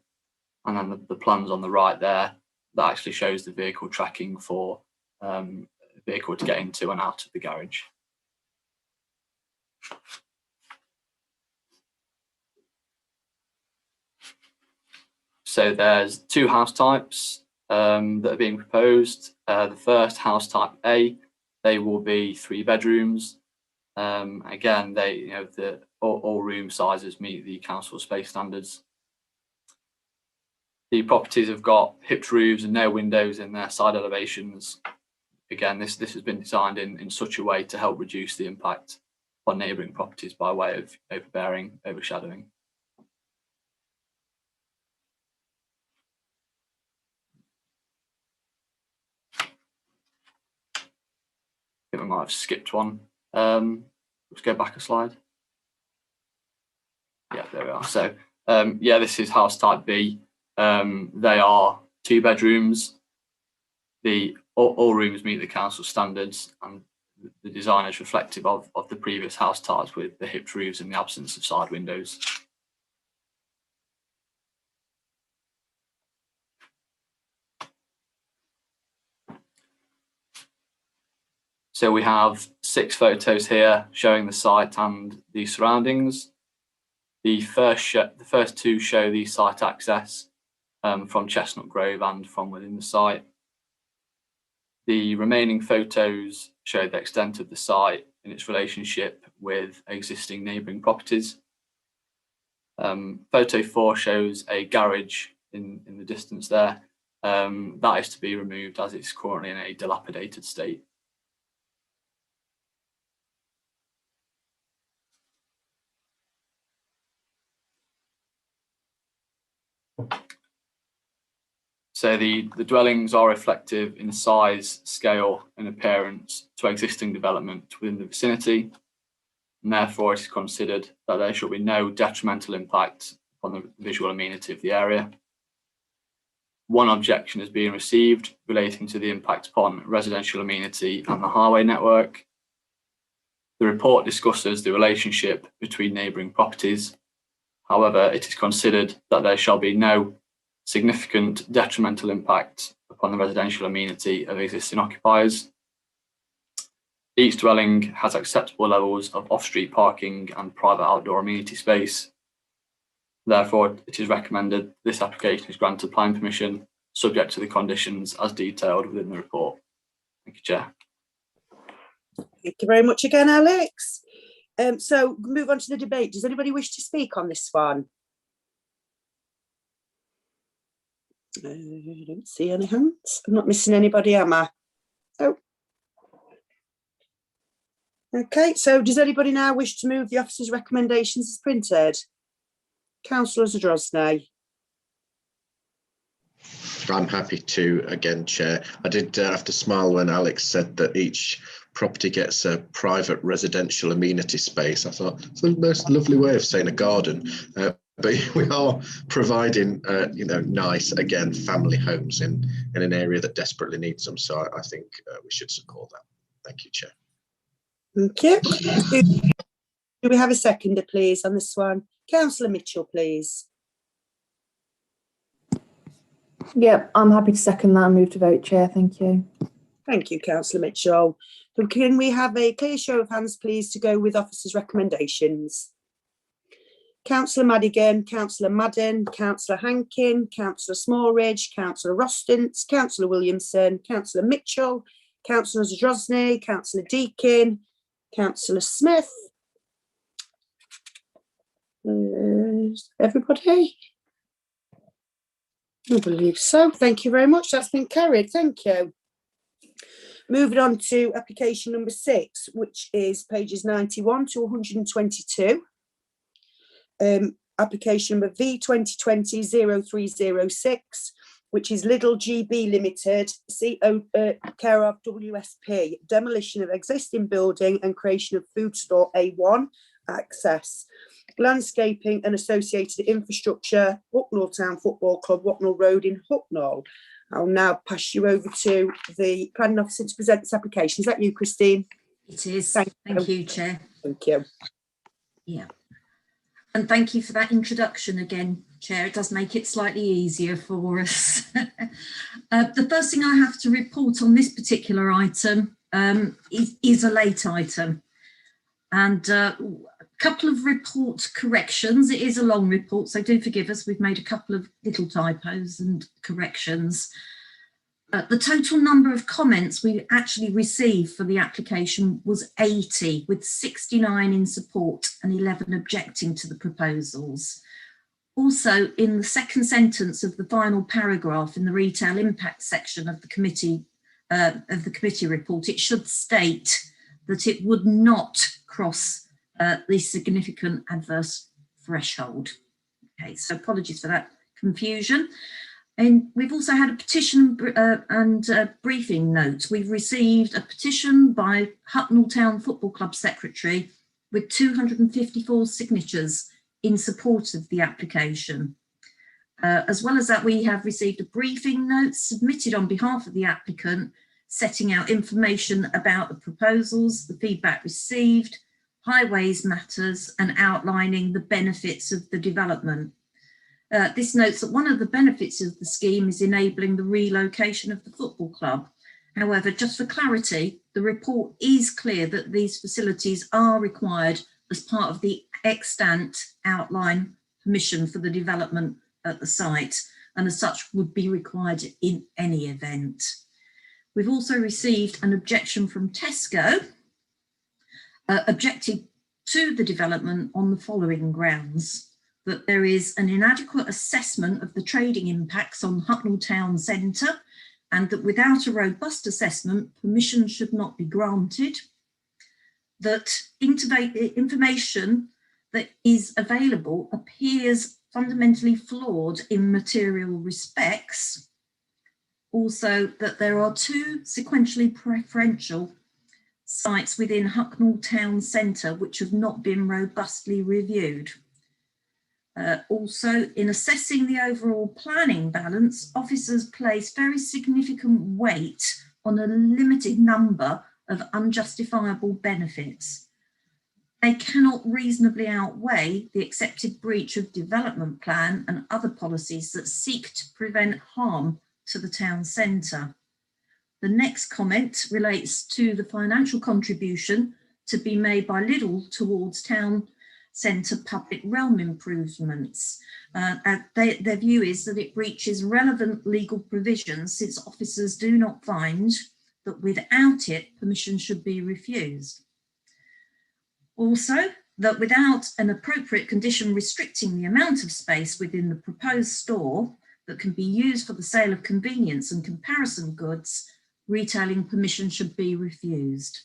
And then the plans on the right there, that actually shows the vehicle tracking for a vehicle to get into and out of the garage. So there's 2 house types that are being proposed. The first, house type A, they will be 3 bedrooms. Again, all room sizes meet the council space standards. The properties have got hipped roofs and no windows in their side elevations. Again, this has been designed in such a way to help reduce the impact on neighbouring properties by way of overbearing, overshadowing. I think we might have skipped one. Let's go back a slide. Yeah, there we are. So yeah, this is house type B. They are 2 bedrooms. All rooms meet the council standards, and the design is reflective of the previous house types with the hipped roofs and the absence of side windows. So we have 6 photos here showing the site and the surroundings. The first 2 show the site access from Chestnut Grove and from within the site. The remaining photos show the extent of the site in its relationship with existing neighbouring properties. Photo 4 shows a garage in the distance there. That is to be removed as it's currently in a dilapidated state. So the dwellings are reflective in size, scale and appearance to existing development within the vicinity, and therefore it is considered that there should be no detrimental impact on the visual amenity of the area. One objection is being received relating to the impact upon residential amenity and the highway network. The report discusses the relationship between neighbouring properties. However, it is considered that there shall be no significant detrimental impact upon the residential amenity of existing occupiers. Each dwelling has acceptable levels of off-street parking and private outdoor amenity space. Therefore, it is recommended this application is granted planning permission, subject to the conditions as detailed within the report. Thank you, Chair. Thank you very much again, Alex. So move on to the debate. Does anybody wish to speak on this one? I don't see any hands. I'm not missing anybody, am I? Oh. Okay, so does anybody now wish to move the officer's recommendations as printed? Councillor Zadrozny. I'm happy to, again, Chair. I did have to smile when Alex said that each property gets a private residential amenity space. I thought it's the most lovely way of saying a garden. But we are providing, nice, again, family homes in an area that desperately needs them. So I think we should support that. Thank you, Chair. Thank you. Do we have a seconder, please, on this one? Councillor Mitchell, please. Yep, I'm happy to second that and move to vote, Chair. Thank you. Thank you, Councillor Mitchell. So can we have a clear show of hands, please, to go with officers' recommendations? Councillor Madigan, Councillor Madden, Councillor Hankin, Councillor Smallridge, Councillor Rostance, Councillor Williamson, Councillor Mitchell, Councillor Zadrozny, Councillor Deakin, Councillor Smith. Everybody? I believe so. Thank you very much. That's been carried. Thank you. Moving on to application number 6, which is pages 91 to 122. Application number V2020-0306, which is Lidl GB Limited, care of WSP, demolition of existing building and creation of food store A1 access, landscaping and associated infrastructure, Hucknall Town Football Club, Hucknall Road in Hucknall. I'll now pass you over to the planning officer to present this application. Is that you, Christine? It is. Thank you, Chair. Thank you. Yeah. And thank you for that introduction again, Chair. It does make it slightly easier for us. The first thing I have to report on this particular item is a late item. And a couple of report corrections. It is a long report, so do forgive us. We've made a couple of little typos and corrections. The total number of comments we actually received for the application was 80, with 69 in support and 11 objecting to the proposals. Also, in the second sentence of the final paragraph in the retail impact section of the committee report, it should state that it would not cross the significant adverse threshold. Okay, so apologies for that confusion. And we've also had a petition and briefing note. We've received a petition by Hucknall Town Football Club Secretary with 254 signatures in support of the application. As well as that, we have received a briefing note submitted on behalf of the applicant, setting out information about the proposals, the feedback received, highways matters, and outlining the benefits of the development. This notes that one of the benefits of the scheme is enabling the relocation of the football club. However, just for clarity, the report is clear that these facilities are required as part of the extant outline permission for the development at the site, and as such would be required in any event. We've also received an objection from Tesco, objected to the development on the following grounds: that there is an inadequate assessment of the trading impacts on Hucknall Town Centre, and that without a robust assessment, permission should not be granted; that information that is available appears fundamentally flawed in material respects; also that there are 2 sequentially preferential sites within Hucknall Town Centre which have not been robustly reviewed. Also, in assessing the overall planning balance, officers place very significant weight on a limited number of unjustifiable benefits. They cannot reasonably outweigh the accepted breach of development plan and other policies that seek to prevent harm to the town centre. The next comment relates to the financial contribution to be made by Lidl towards town centre public realm improvements. Their view is that it breaches relevant legal provisions, since officers do not find that without it, permission should be refused. Also, that without an appropriate condition restricting the amount of space within the proposed store that can be used for the sale of convenience and comparison goods, retailing permission should be refused.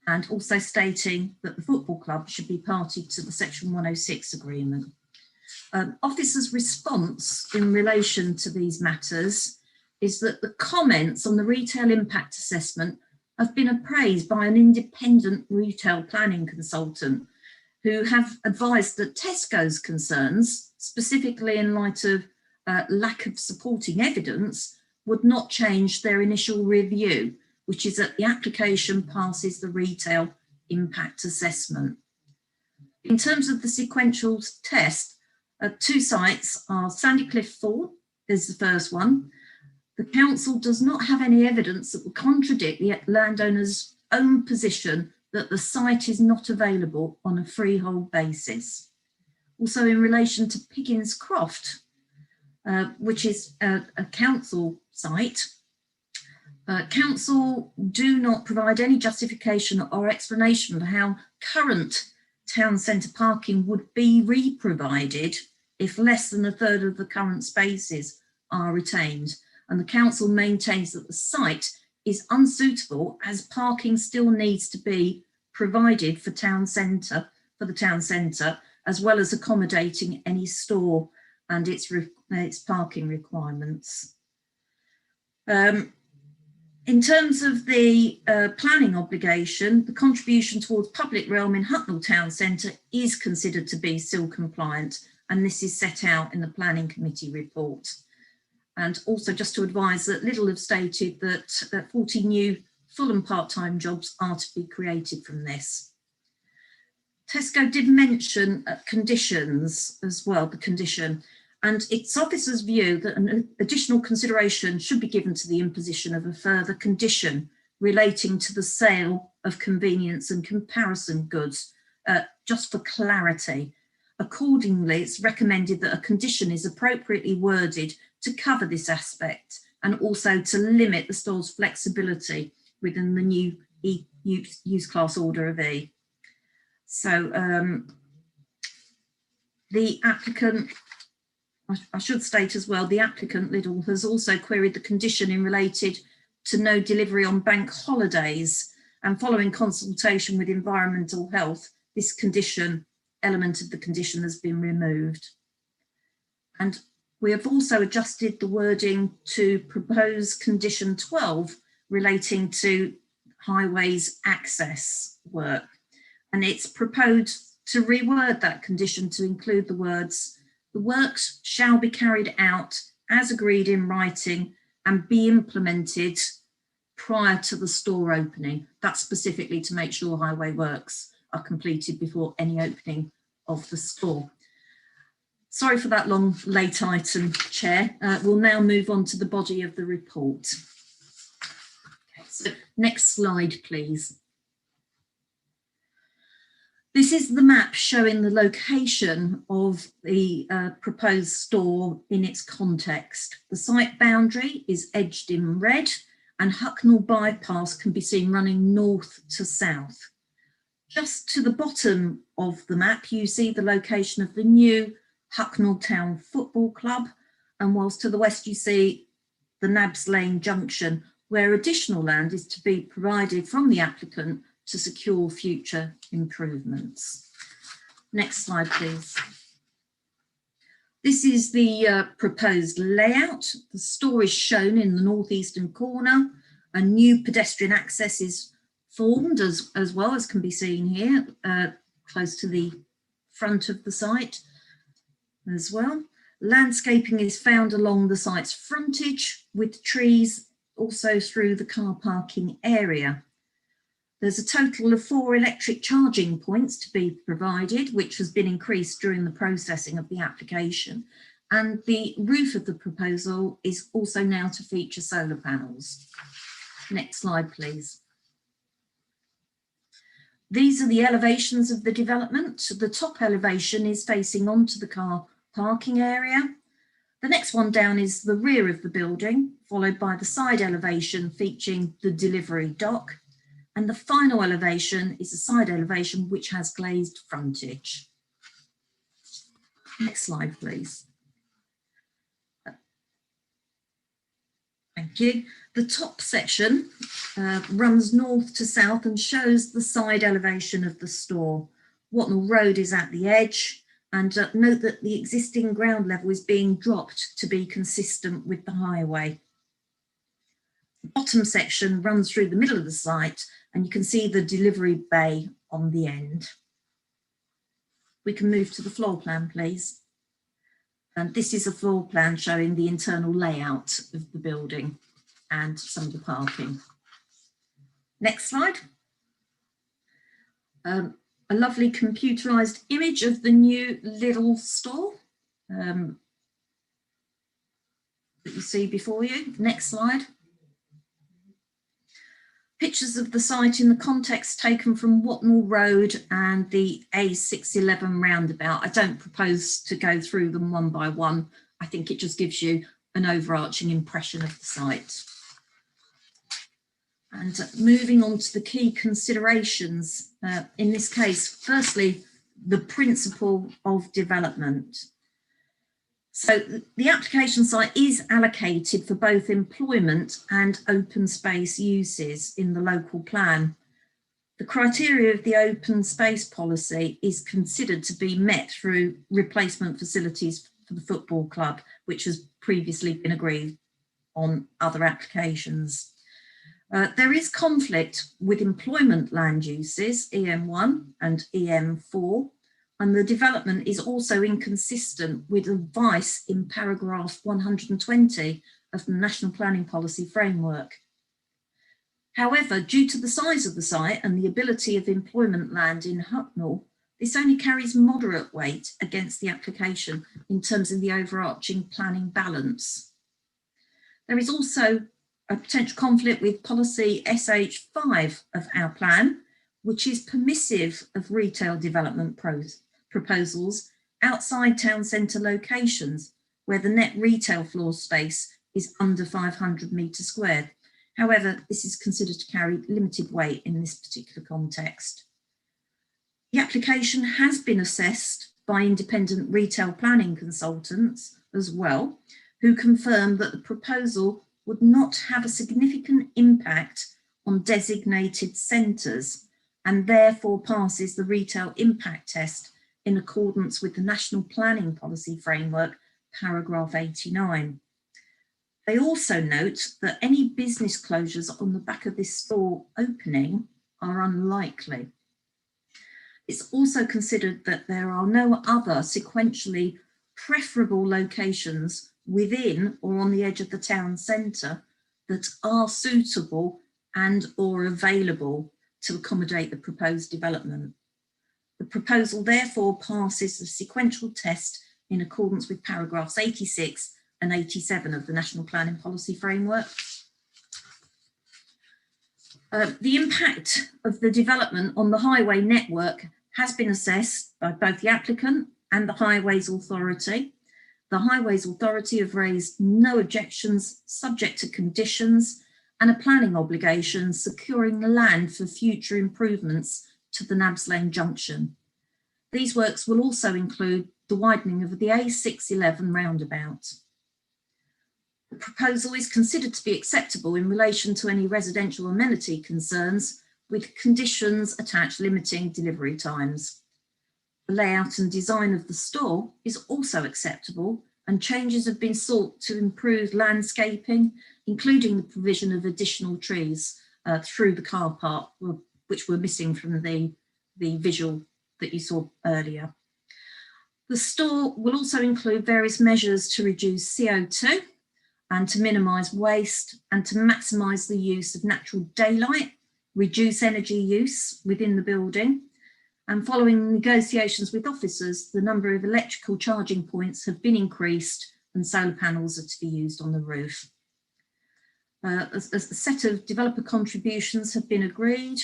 And also stating that the football club should be party to the Section 106 agreement. Officers' response in relation to these matters is that the comments on the retail impact assessment have been appraised by an independent retail planning consultant who have advised that Tesco's concerns, specifically in light of lack of supporting evidence, would not change their initial review, which is that the application passes the retail impact assessment. In terms of the sequential test, 2 sites are Sandycliff Fort, is the first one. The council does not have any evidence that would contradict the landowner's own position that the site is not available on a freehold basis. Also in relation to Piggins Croft, which is a council site, council do not provide any justification or explanation for how current town centre parking would be re-provided if less than 1/3 of the current spaces are retained. And the council maintains that the site is unsuitable as parking still needs to be provided for the town centre, as well as accommodating any store and its parking requirements. In terms of the planning obligation, the contribution towards public realm in Hucknall Town Centre is considered to be still compliant, and this is set out in the Planning Committee report. And also just to advise that Lidl have stated that 40 new full and part-time jobs are to be created from this. Tesco did mention conditions as well, the condition, and its officers' view that an additional consideration should be given to the imposition of a further condition relating to the sale of convenience and comparison goods, just for clarity. Accordingly, it's recommended that a condition is appropriately worded to cover this aspect and also to limit the store's flexibility within the new use class order of E. So the applicant, I should state as well, the applicant Lidl has also queried the condition in related to no delivery on bank holidays, and following consultation with environmental health, this condition, element of the condition has been removed. And we have also adjusted the wording to propose condition 12 relating to highways access work. And it's proposed to reword that condition to include the words, the works shall be carried out as agreed in writing and be implemented prior to the store opening. That's specifically to make sure highway works are completed before any opening of the store. Sorry for that long late item, Chair. We'll now move on to the body of the report. Okay, so next slide, please. This is the map showing the location of the proposed store in its context. The site boundary is edged in red and Hucknall Bypass can be seen running north to south. Just to the bottom of the map, you see the location of the new Hucknall Town Football Club, and whilst to the west you see the Nabs Lane Junction, where additional land is to be provided from the applicant to secure future improvements. Next slide, please. This is the proposed layout. The store is shown in the northeastern corner. A new pedestrian access is formed as well as can be seen here, close to the front of the site as well. Landscaping is found along the site's frontage with trees also through the car parking area. There's a total of 4 electric charging points to be provided, which has been increased during the processing of the application. And the roof of the proposal is also now to feature solar panels. Next slide, please. These are the elevations of the development. The top elevation is facing onto the car parking area. The next one down is the rear of the building, followed by the side elevation featuring the delivery dock. And the final elevation is a side elevation which has glazed frontage. Next slide, please. Thank you. The top section runs north to south and shows the side elevation of the store. Hucknall Road is at the edge, and note that the existing ground level is being dropped to be consistent with the highway. The bottom section runs through the middle of the site, and you can see the delivery bay on the end. We can move to the floor plan, please. And this is a floor plan showing the internal layout of the building and some of the parking. Next slide. A lovely computerized image of the new Lidl store that you see before you. Next slide. Pictures of the site in the context taken from Hucknall Road and the A611 roundabout. I don't propose to go through them one by one. I think it just gives you an overarching impression of the site. And moving on to the key considerations, in this case, firstly, the principle of development. So the application site is allocated for both employment and open space uses in the local plan. The criteria of the open space policy is considered to be met through replacement facilities for the football club, which has previously been agreed on other applications. There is conflict with employment land uses, EM1 and EM4, and the development is also inconsistent with advice in paragraph 120 of the National Planning Policy Framework. However, due to the size of the site and the ability of employment land in Hucknall, this only carries moderate weight against the application in terms of the overarching planning balance. There is also a potential conflict with policy SH5 of our plan, which is permissive of retail development proposals outside town centre locations where the net retail floor space is under 500 metres squared. However, this is considered to carry limited weight in this particular context. The application has been assessed by independent retail planning consultants as well, who confirmed that the proposal would not have a significant impact on designated centres and therefore passes the retail impact test in accordance with the National Planning Policy Framework, paragraph 89. They also note that any business closures on the back of this store opening are unlikely. It's also considered that there are no other sequentially preferable locations within or on the edge of the town centre that are suitable and or available to accommodate the proposed development. The proposal therefore passes the sequential test in accordance with paragraphs 86 and 87 of the National Planning Policy Framework. The impact of the development on the highway network has been assessed by both the applicant and the Highways Authority. The Highways Authority have raised no objections subject to conditions and a planning obligation securing land for future improvements to the Nabs Lane junction. These works will also include the widening of the A611 roundabout. The proposal is considered to be acceptable in relation to any residential amenity concerns, with conditions attached limiting delivery times. The layout and design of the store is also acceptable, and changes have been sought to improve landscaping, including the provision of additional trees through the car park, which were missing from the visual that you saw earlier. The store will also include various measures to reduce CO2 and to minimise waste and to maximise the use of natural daylight, reduce energy use within the building. And following negotiations with officers, the number of electrical charging points have been increased and solar panels are to be used on the roof. A set of developer contributions have been agreed.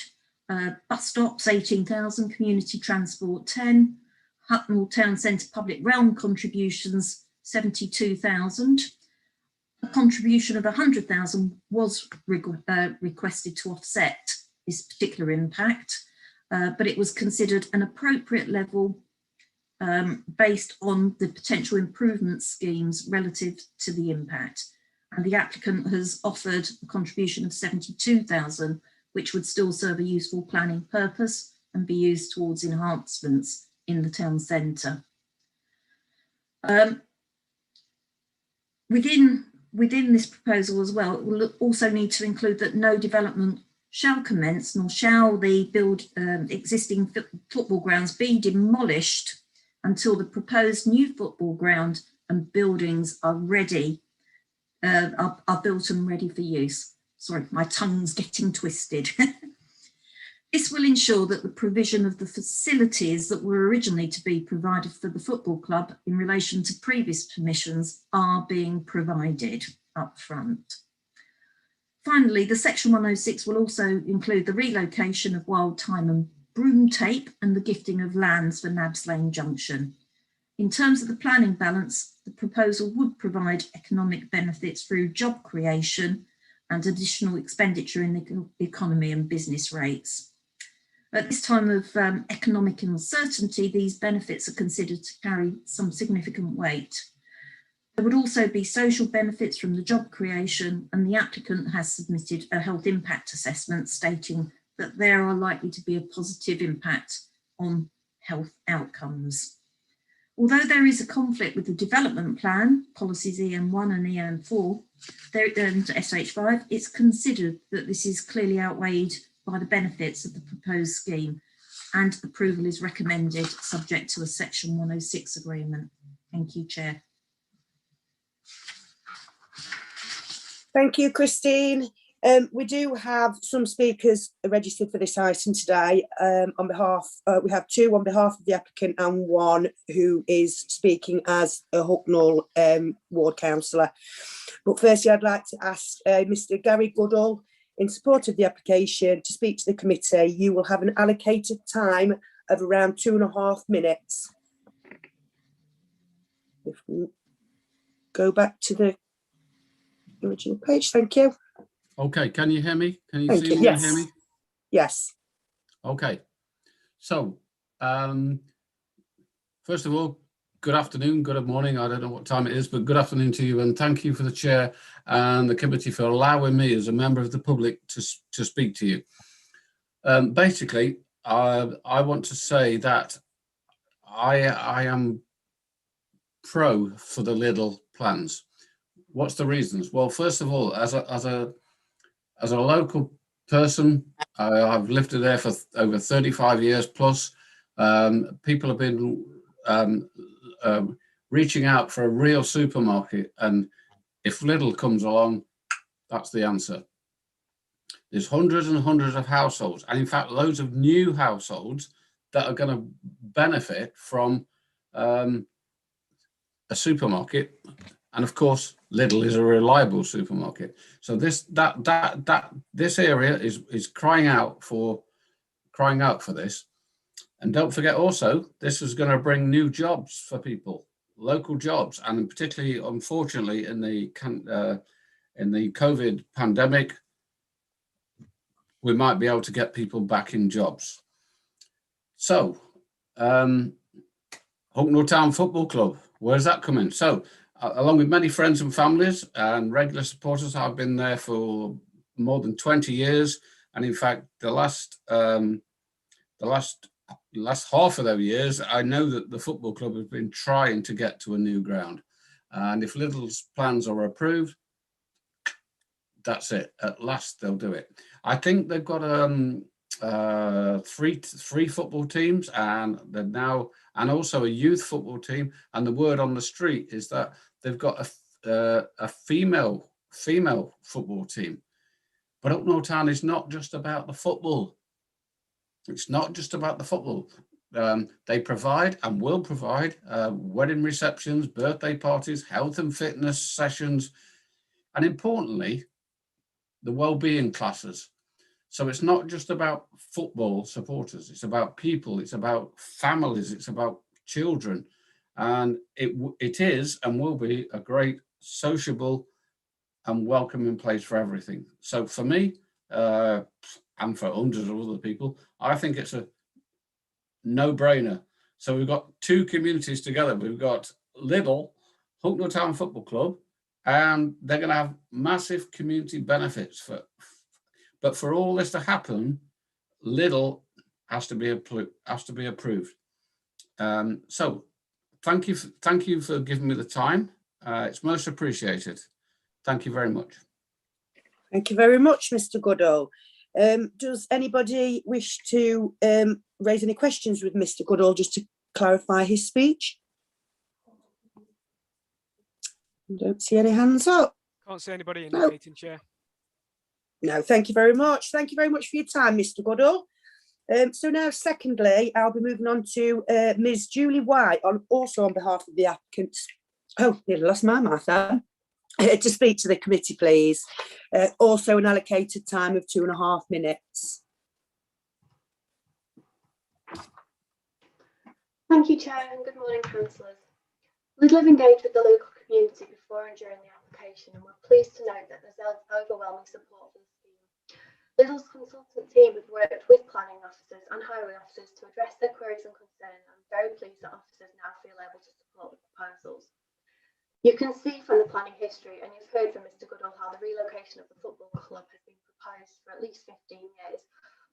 Bus stops 18,000, community transport 10, Hucknall Town Centre public realm contributions 72,000. A contribution of 100,000 was requested to offset this particular impact, but it was considered an appropriate level based on the potential improvement schemes relative to the impact. And the applicant has offered a contribution of 72,000, which would still serve a useful planning purpose and be used towards enhancements in the town centre. Within this proposal as well, it will also need to include that no development shall commence, nor shall the existing football grounds be demolished until the proposed new football ground and buildings are ready, are built and ready for use. Sorry, my tongue's getting twisted. This will ensure that the provision of the facilities that were originally to be provided for the football club in relation to previous permissions are being provided up front. Finally, the Section 106 will also include the relocation of Wild Thyme and Broom Tape and the gifting of lands for Nabs Lane Junction. In terms of the planning balance, the proposal would provide economic benefits through job creation and additional expenditure in the economy and business rates. At this time of economic uncertainty, these benefits are considered to carry some significant weight. There would also be social benefits from the job creation, and the applicant has submitted a health impact assessment stating that there are likely to be a positive impact on health outcomes. Although there is a conflict with the development plan, policies EN1 and EN4 and SH5, it's considered that this is clearly outweighed by the benefits of the proposed scheme, and approval is recommended subject to a Section 106 agreement. Thank you, Chair. Thank you, Christine. We do have some speakers registered for this item today. On behalf, we have two on behalf of the applicant and one who is speaking as a Hucknall ward councillor. But firstly, I'd like to ask Mr. Gary Goodall, in support of the application, to speak to the committee. You will have an allocated time of around 2.5 minutes. If we go back to the original page, thank you. Okay, can you hear me? Can you Thank see you. me and Yes. hear me? Yes. Okay. So, first of all, good afternoon, good morning. I don't know what time it is, but good afternoon to you, and thank you for the chair and the committee for allowing me as a member of the public to speak to you. Basically, I want to say that I am pro for the Lidl plans. What's the reasons? Well, first of all, as a local person, I've lived there for over 35 years plus. People have been reaching out for a real supermarket, and if Lidl comes along, that's the answer. There's hundreds and hundreds of households, and in fact loads of new households that are going to benefit from a supermarket, and of course Lidl is a reliable supermarket. So this area is crying out for this. And don't forget also, this is going to bring new jobs for people, local jobs, and particularly, unfortunately, in the COVID pandemic, we might be able to get people back in jobs. So, Hucknall Town Football Club, where's that coming? So, along with many friends and families and regular supporters, I've been there for more than 20 years, and in fact, the last half of those years, I know that the football club has been trying to get to a new ground. And if Lidl's plans are approved, that's it. At last, they'll do it. I think they've got three football teams, and they're now, and also a youth football team. And the word on the street is that they've got a female football team. But Hucknall Town is not just about the football. It's not just about the football. They provide and will provide wedding receptions, birthday parties, health and fitness sessions, and importantly, the well-being classes. So it's not just about football supporters. It's about people. It's about families. It's about children. and it is and will be a great sociable and welcoming place for everything. So for me, and for hundreds of other people, I think it's a no-brainer. So we've got two communities together. We've got Liddell, Hucknall Town Football Club, and they're going to have massive community benefits. But for all this to happen, Liddell has to be approved. So thank you for giving me the time. It's most appreciated. Thank you very much. Thank you very much, Mr. Goodall. Does anybody wish to raise any questions with Mr. Goodall just to clarify his speech? I don't see any hands up. Can't see anybody indicating, Chair. No, thank you very much. Thank you very much for your time, Mr. Goodall. So now, secondly, I'll be moving on to Ms. Julie White, also on behalf of the applicants. Oh, nearly lost my mouth there. To speak to the committee, please. Also an allocated time of 2.5 minutes. Thank you, Chair, and good morning, councillors. Liddell have engaged with the local community before and during the application, and we're pleased to note that there's overwhelming support for the scheme. Liddell's consultant team have worked with planning officers and highway officers to address their queries and concerns. I'm very pleased that officers now feel able to support the proposals. You can see from the planning history, and you've heard from Mr. Goodall, how the relocation of the football club has been proposed for at least 15 years,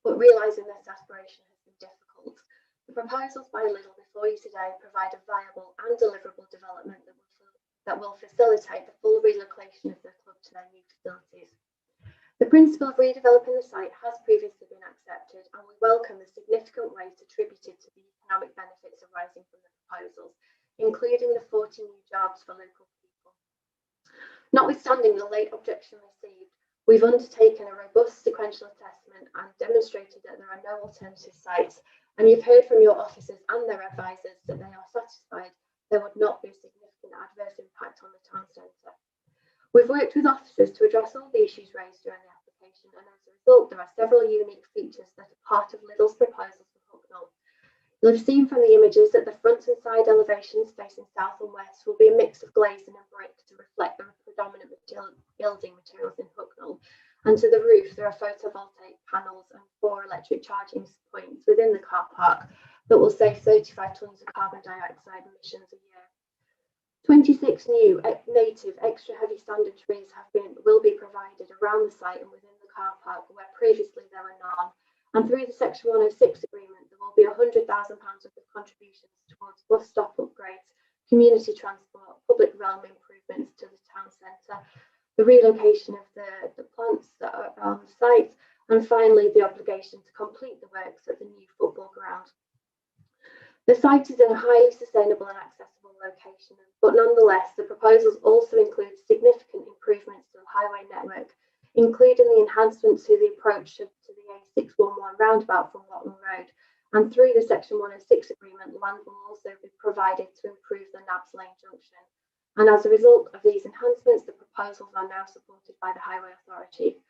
but realising this aspiration has been difficult. The proposals by Liddell before you today provide a viable and deliverable development that will facilitate the full relocation of the club to their new facilities. The principle of redeveloping the site has previously been accepted, and we welcome the significant weight attributed to the economic benefits arising from the proposals, including the 40 new jobs for local people. Notwithstanding the late objection received, we've undertaken a robust sequential assessment and demonstrated that there are no alternative sites, and you've heard from your officers and their advisors that they are satisfied there would not be a significant adverse impact on the town centre. We've worked with officers to address all the issues raised during the application, and as a result there are several unique features that are part of Liddell's proposals for Hucknall. You'll have seen from the images that the front and side elevations facing south and west will be a mix of glazing and brick to reflect the predominant building materials in Hucknall. And to the roof, there are photovoltaic panels and 4 electric charging points within the car park that will save 35 tonnes of carbon dioxide emissions a year. 26 new native extra heavy standard trees will be provided around the site and within the car park where previously there were none. And through the Section 106 agreement, there will be £100,000 worth of contributions towards bus stop upgrades, community transport, public realm improvements to the town centre, the relocation of the plants that are on the site, and finally the obligation to complete the works at the new football ground. The site is in a highly sustainable and accessible location, but nonetheless the proposals also include significant improvements to the highway network, including the enhancements to the approach to the A611 roundabout from Hucknall Road. And through the Section 106 agreement, land will also be provided to improve the Nabs Lane junction. And as a result of these enhancements, the proposals are now supported by the Highway Authority.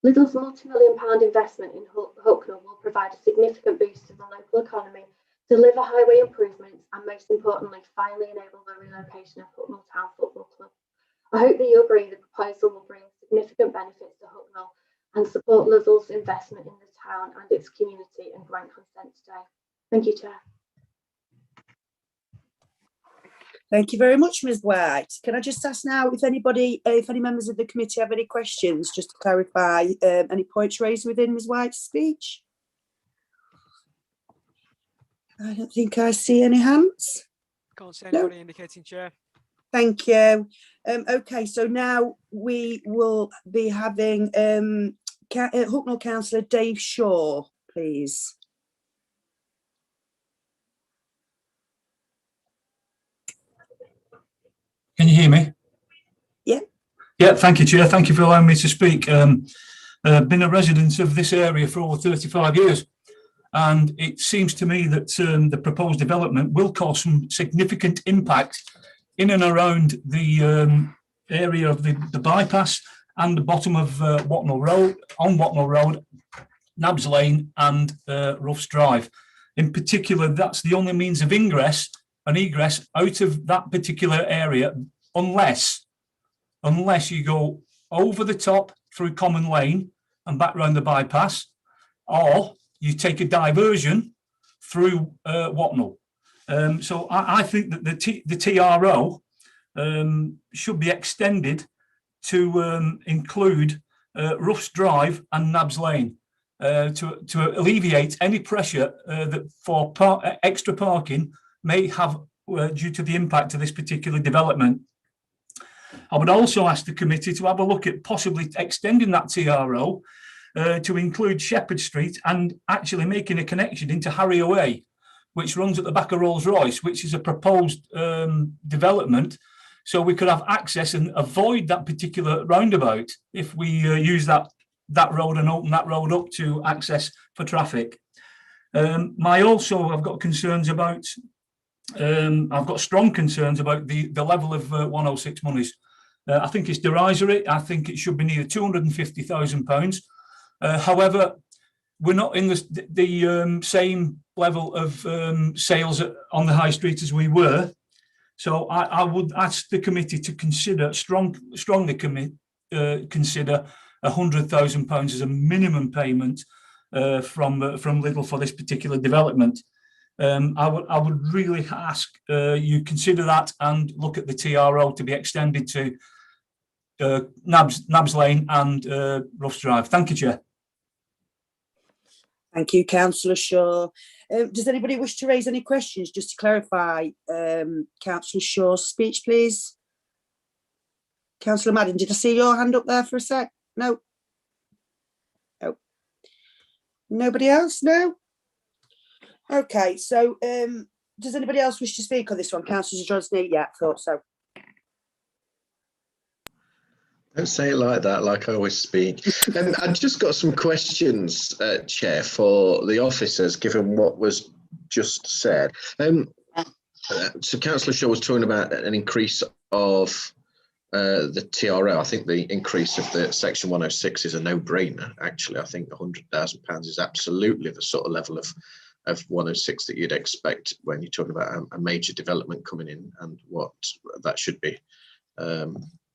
Liddell's multi-million-pound investment in Hucknall will provide a significant boost to the local economy, deliver highway improvements, and most importantly, finally enable the relocation of Hucknall Town Football Club. I hope that you agree the proposal will bring significant benefits to Hucknall and support Liddell's investment in the town and its community and grant consent today. Thank you, Chair. Thank you very much, Ms. White. Can I just ask now if any members of the committee have any questions, just to clarify any points raised within Ms. White's speech? I don't think I see any hands. Can't see anybody indicating, Chair. Thank you. Okay, so now we will be having Hucknall Councillor Dave Shaw, please. Can you hear me? Yeah. Yeah, thank you, Chair. Thank you for allowing me to speak. Been a resident of this area for over 35 years. And it seems to me that the proposed development will cause some significant impact in and around the area of the bypass and the bottom of Hucknall Road, Nabs Lane and Roughs Drive. In particular, that's the only means of ingress and egress out of that particular area unless you go over the top through Common Lane and back round the bypass, or you take a diversion through Hucknall. So I think that the TRO should be extended to include Roughs Drive and Nabs Lane to alleviate any pressure that for extra parking may have due to the impact of this particular development. I would also ask the committee to have a look at possibly extending that TRO to include Shepherd Street and actually making a connection into Harrier Way, which runs at the back of Rolls-Royce, which is a proposed development. So we could have access and avoid that particular roundabout if we use that road and open that road up to access for traffic. I've got concerns about, I've got strong concerns about the level of 106 monies. I think it's derisory. I think it should be near £250,000. However, we're not in the same level of sales on the high street as we were. So I would ask the committee to consider, strongly consider £100,000 as a minimum payment from Lidl for this particular development. I would really ask you consider that and look at the TRO to be extended to Nabs Lane and Roughs Drive. Thank you, Chair. Thank you, Councillor Shaw. Does anybody wish to raise any questions just to clarify Councillor Shaw's speech, please? Councillor Madden, did I see your hand up there for a sec? No. No. Nobody else? No. Okay, so does anybody else wish to speak on this one? Councillor Drosny? Yeah, thought so. Don't say it like that, like I always speak. I've just got some questions, Chair, for the officers, given what was just said. So Councillor Shaw was talking about an increase of the TRO. I think the increase of the Section 106 is a no-brainer, actually. I think £100,000 is absolutely the sort of level of 106 that you'd expect when you're talking about a major development coming in and what that should be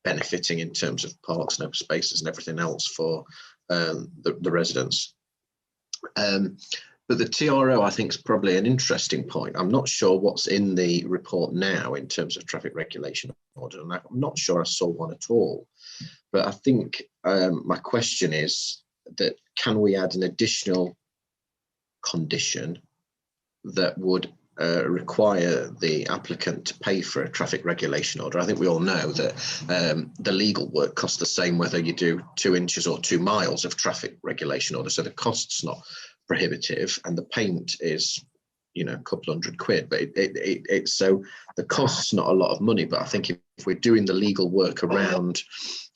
benefiting in terms of parks and open spaces and everything else for the residents. But the TRO, I think, is probably an interesting point. I'm not sure what's in the report now in terms of traffic regulation order, and I'm not sure I saw one at all. But I think my question is that can we add an additional condition that would require the applicant to pay for a traffic regulation order? I think we all know that the legal work costs the same whether you do 2 inches or 2 miles of traffic regulation order, so the cost's not prohibitive and the paint is, you know, a couple £100, but it's so the cost's not a lot of money. But I think if we're doing the legal work around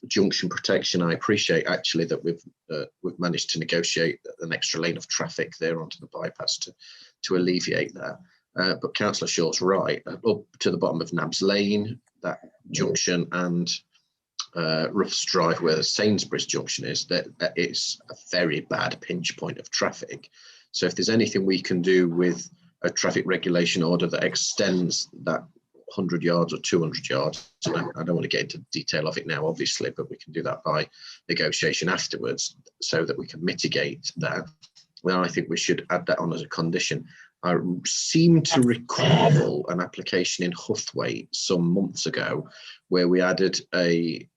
junction protection, I appreciate actually that we've managed to negotiate an extra lane of traffic there onto the bypass to alleviate that. But Councillor Shaw's right, up to the bottom of Nabs Lane, that junction, and Roughs Drive where the Sainsbury's junction is, that it's a very bad pinch point of traffic. So if there's anything we can do with a traffic regulation order that extends that 100 yards or 200 yards, and I don't want to get into detail of it now, obviously, but we can do that by negotiation afterwards so that we can mitigate that, well, I think we should add that on as a condition. I seem to recall an application in Huthwaite some months ago where we added a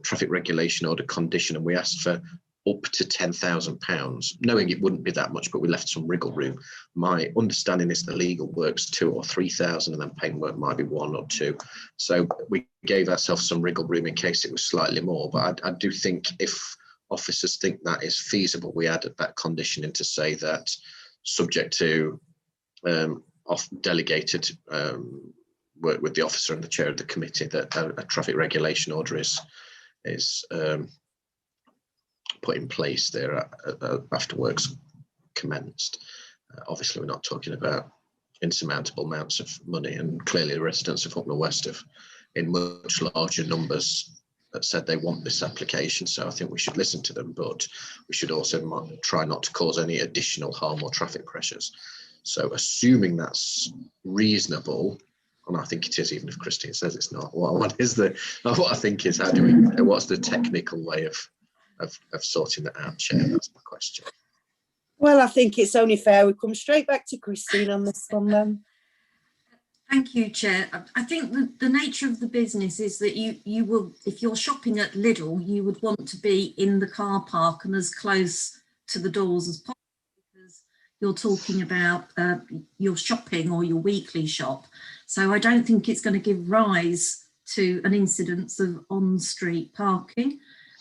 traffic regulation order condition and we asked for up to £10,000, knowing it wouldn't be that much, but we left some wriggle room. My understanding is the legal work's 2,000 or 3,000 and then paintwork might be 1 or 2. So we gave ourselves some wriggle room in case it was slightly more. But I do think if officers think that is feasible, we added that condition in to say that subject to delegated work with the officer and the chair of the committee, that a traffic regulation order is put in place there after work's commenced. Obviously, we're not talking about insurmountable amounts of money, and clearly the residents of Hucknall West have, in much larger numbers, said they want this application. So I think we should listen to them, but we should also try not to cause any additional harm or traffic pressures. So assuming that's reasonable, and I think it is, even if Christine says it's not. What I think is, what's the technical way of sorting that out, Chair? That's my question. Well, I think it's only fair we come straight back to Christine on this one then. Thank you, Chair. I think the nature of the business is that you will, if you're shopping at Lidl, you would want to be in the car park and as close to the doors as possible, because you're talking about your shopping or your weekly shop. So I don't think it's going to give rise to an incidence of on-street parking.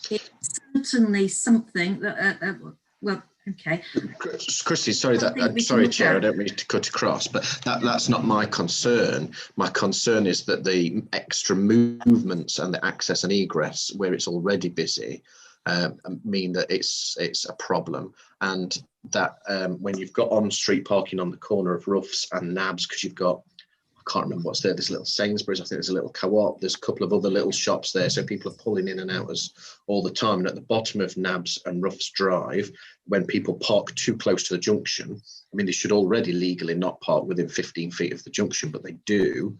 It's certainly something that, well, okay. Christy, sorry, sorry, Chair, I don't mean to cut across, but that's not my concern. My concern is that the extra movements and the access and egress, where it's already busy, mean that it's a problem, and that when you've got on-street parking on the corner of Roughs and Nabs, because you've got, I can't remember what's there. There's a little Sainsbury's, I think there's a little co-op, there's a couple of other little shops there. So people are pulling in and out all the time. And at the bottom of Nabs and Roughs Drive, when people park too close to the junction, I mean, they should already legally not park within 15 feet of the junction, but they do.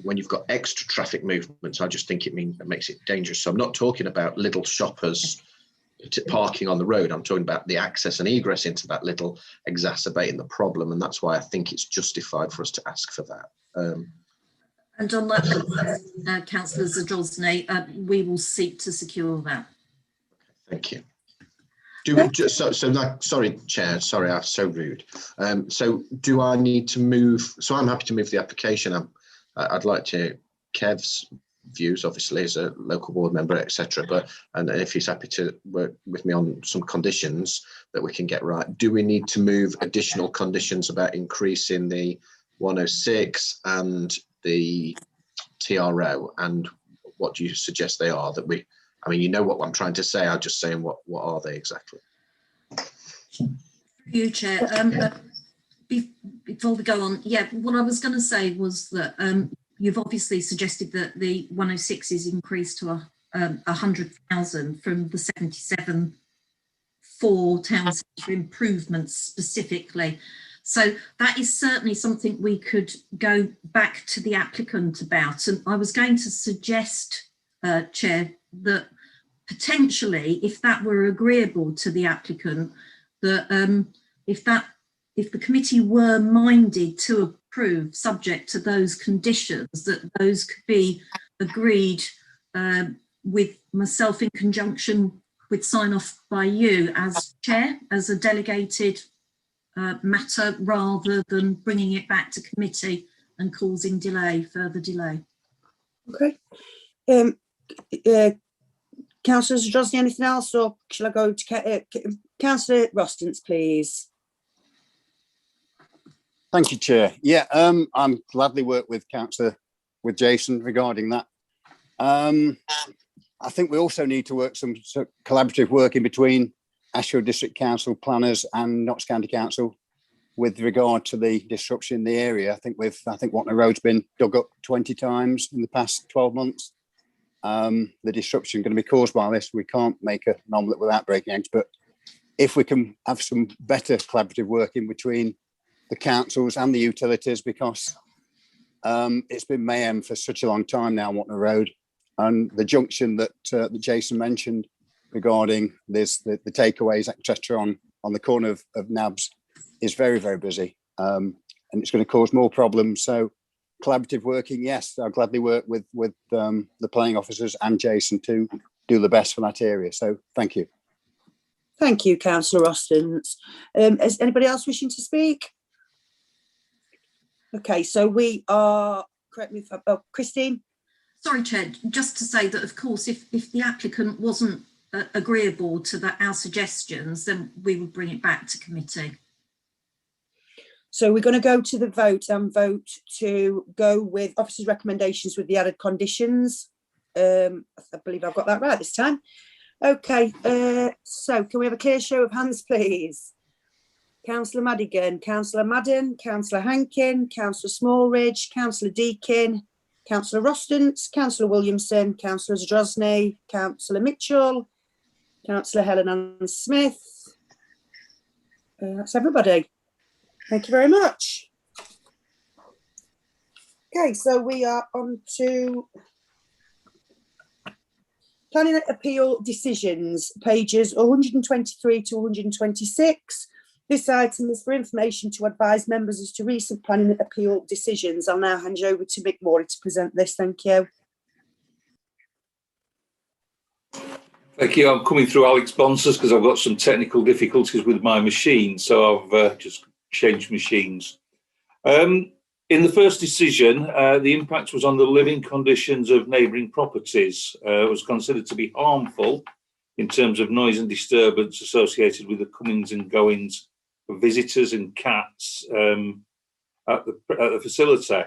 When you've got extra traffic movements, I just think it makes it dangerous. So I'm not talking about little shoppers parking on the road. I'm talking about the access and egress into that little exacerbating the problem, and that's why I think it's justified for us to ask for that. And on that, Councillor Zadrozny, we will seek to secure that. Thank you. Do we just sorry, Chair, sorry, I'm so rude. So do I need to move? So I'm happy to move the application. I'd like to Kev's views, obviously, as a local board member, etc. And if he's happy to work with me on some conditions that we can get right, do we need to move additional conditions about increasing the 106 and the TRO? And what do you suggest they are? That we, I mean, you know what I'm trying to say. I'm just saying what are they exactly? You, Chair. Before we go on, yeah, what I was going to say was that you've obviously suggested that the 106 is increased to 100,000 from the 77 for town centre improvements specifically. So that is certainly something we could go back to the applicant about. And I was going to suggest, Chair, that potentially, if that were agreeable to the applicant, that if the committee were minded to approve, subject to those conditions, that those could be agreed with myself in conjunction with sign off by you as chair, as a delegated matter, rather than bringing it back to committee and causing further delay. Okay. Councillor Zadrozny, anything else, or shall I go to Councillor Rostance, please? Thank you, Chair. Yeah, I'm gladly work with Jason regarding that. I think we also need to work some collaborative work in between Ashfield District Council planners and Notts County Council with regard to the disruption in the area. I think Hucknall Road's been dug up 20 times in the past 12 months. The disruption going to be caused by this. We can't make an omelette without breaking eggs, but if we can have some better collaborative work in between the councils and the utilities, because it's been mayhem for such a long time now on Hucknall Road, and the junction that Jason mentioned regarding this, the takeaways, etc., on the corner of Nabs is very, very busy, and it's going to cause more problems. So collaborative working, yes, I'll gladly work with the planning officers and Jason to do the best for that area. So thank you. Thank you, Councillor Rostance. Is anybody else wishing to speak? Okay, so we are, correct me if Christine? Sorry, Chair, just to say that, of course, if the applicant wasn't agreeable to our suggestions, then we would bring it back to committee. So we're going to go to the vote and vote to go with officers' recommendations with the added conditions. I believe I've got that right this time. Okay, so can we have a clear show of hands, please? Councillor Madigan, Councillor Madden, Councillor Hankin, Councillor Smallridge, Councillor Deakin, Councillor Rostance, Councillor Williamson, Councillor Zadrozny, Councillor Mitchell, Councillor Helen Ann Smith. That's everybody. Thank you very much. Okay, so we are on to planning appeal decisions, pages 123 to 126. This item is for information to advise members as to recent planning appeal decisions. I'll now hand you over to Mick Morley to present this. Thank you. Thank you. I'm coming through Alex Bonsors because I've got some technical difficulties with my machine, so I've just changed machines. In the first decision, the impact was on the living conditions of neighbouring properties. It was considered to be harmful in terms of noise and disturbance associated with the comings and goings of visitors and cats at the facility.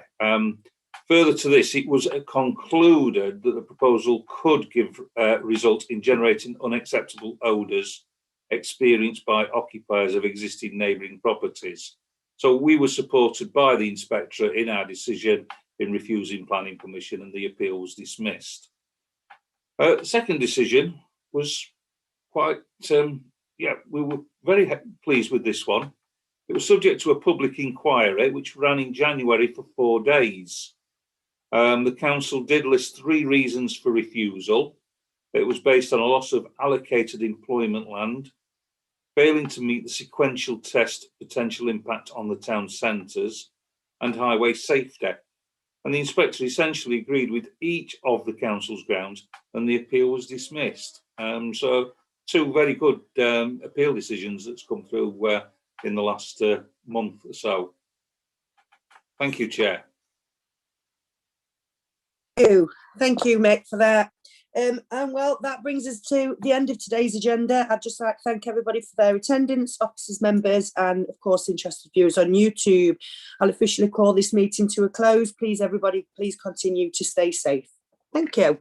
Further to this, it was concluded that the proposal could result in generating unacceptable odours experienced by occupiers of existing neighbouring properties. So we were supported by the inspectorate in our decision in refusing planning permission, and the appeal was dismissed. The second decision was quite, we were very pleased with this one. It was subject to a public inquiry which ran in January for 4 days. The council did list 3 reasons for refusal. It was based on a loss of allocated employment land, failing to meet the sequential test potential impact on the town centres, and highway safety. And the inspector essentially agreed with each of the council's grounds, and the appeal was dismissed. So 2 very good appeal decisions that's come through in the last month or so. Thank you, Chair. Thank you, Mick, for that. And well, that brings us to the end of today's agenda. I'd just like to thank everybody for their attendance, officers, members, and of course, interested viewers on YouTube. I'll officially call this meeting to a close. Please, everybody, please continue to stay safe. Thank you.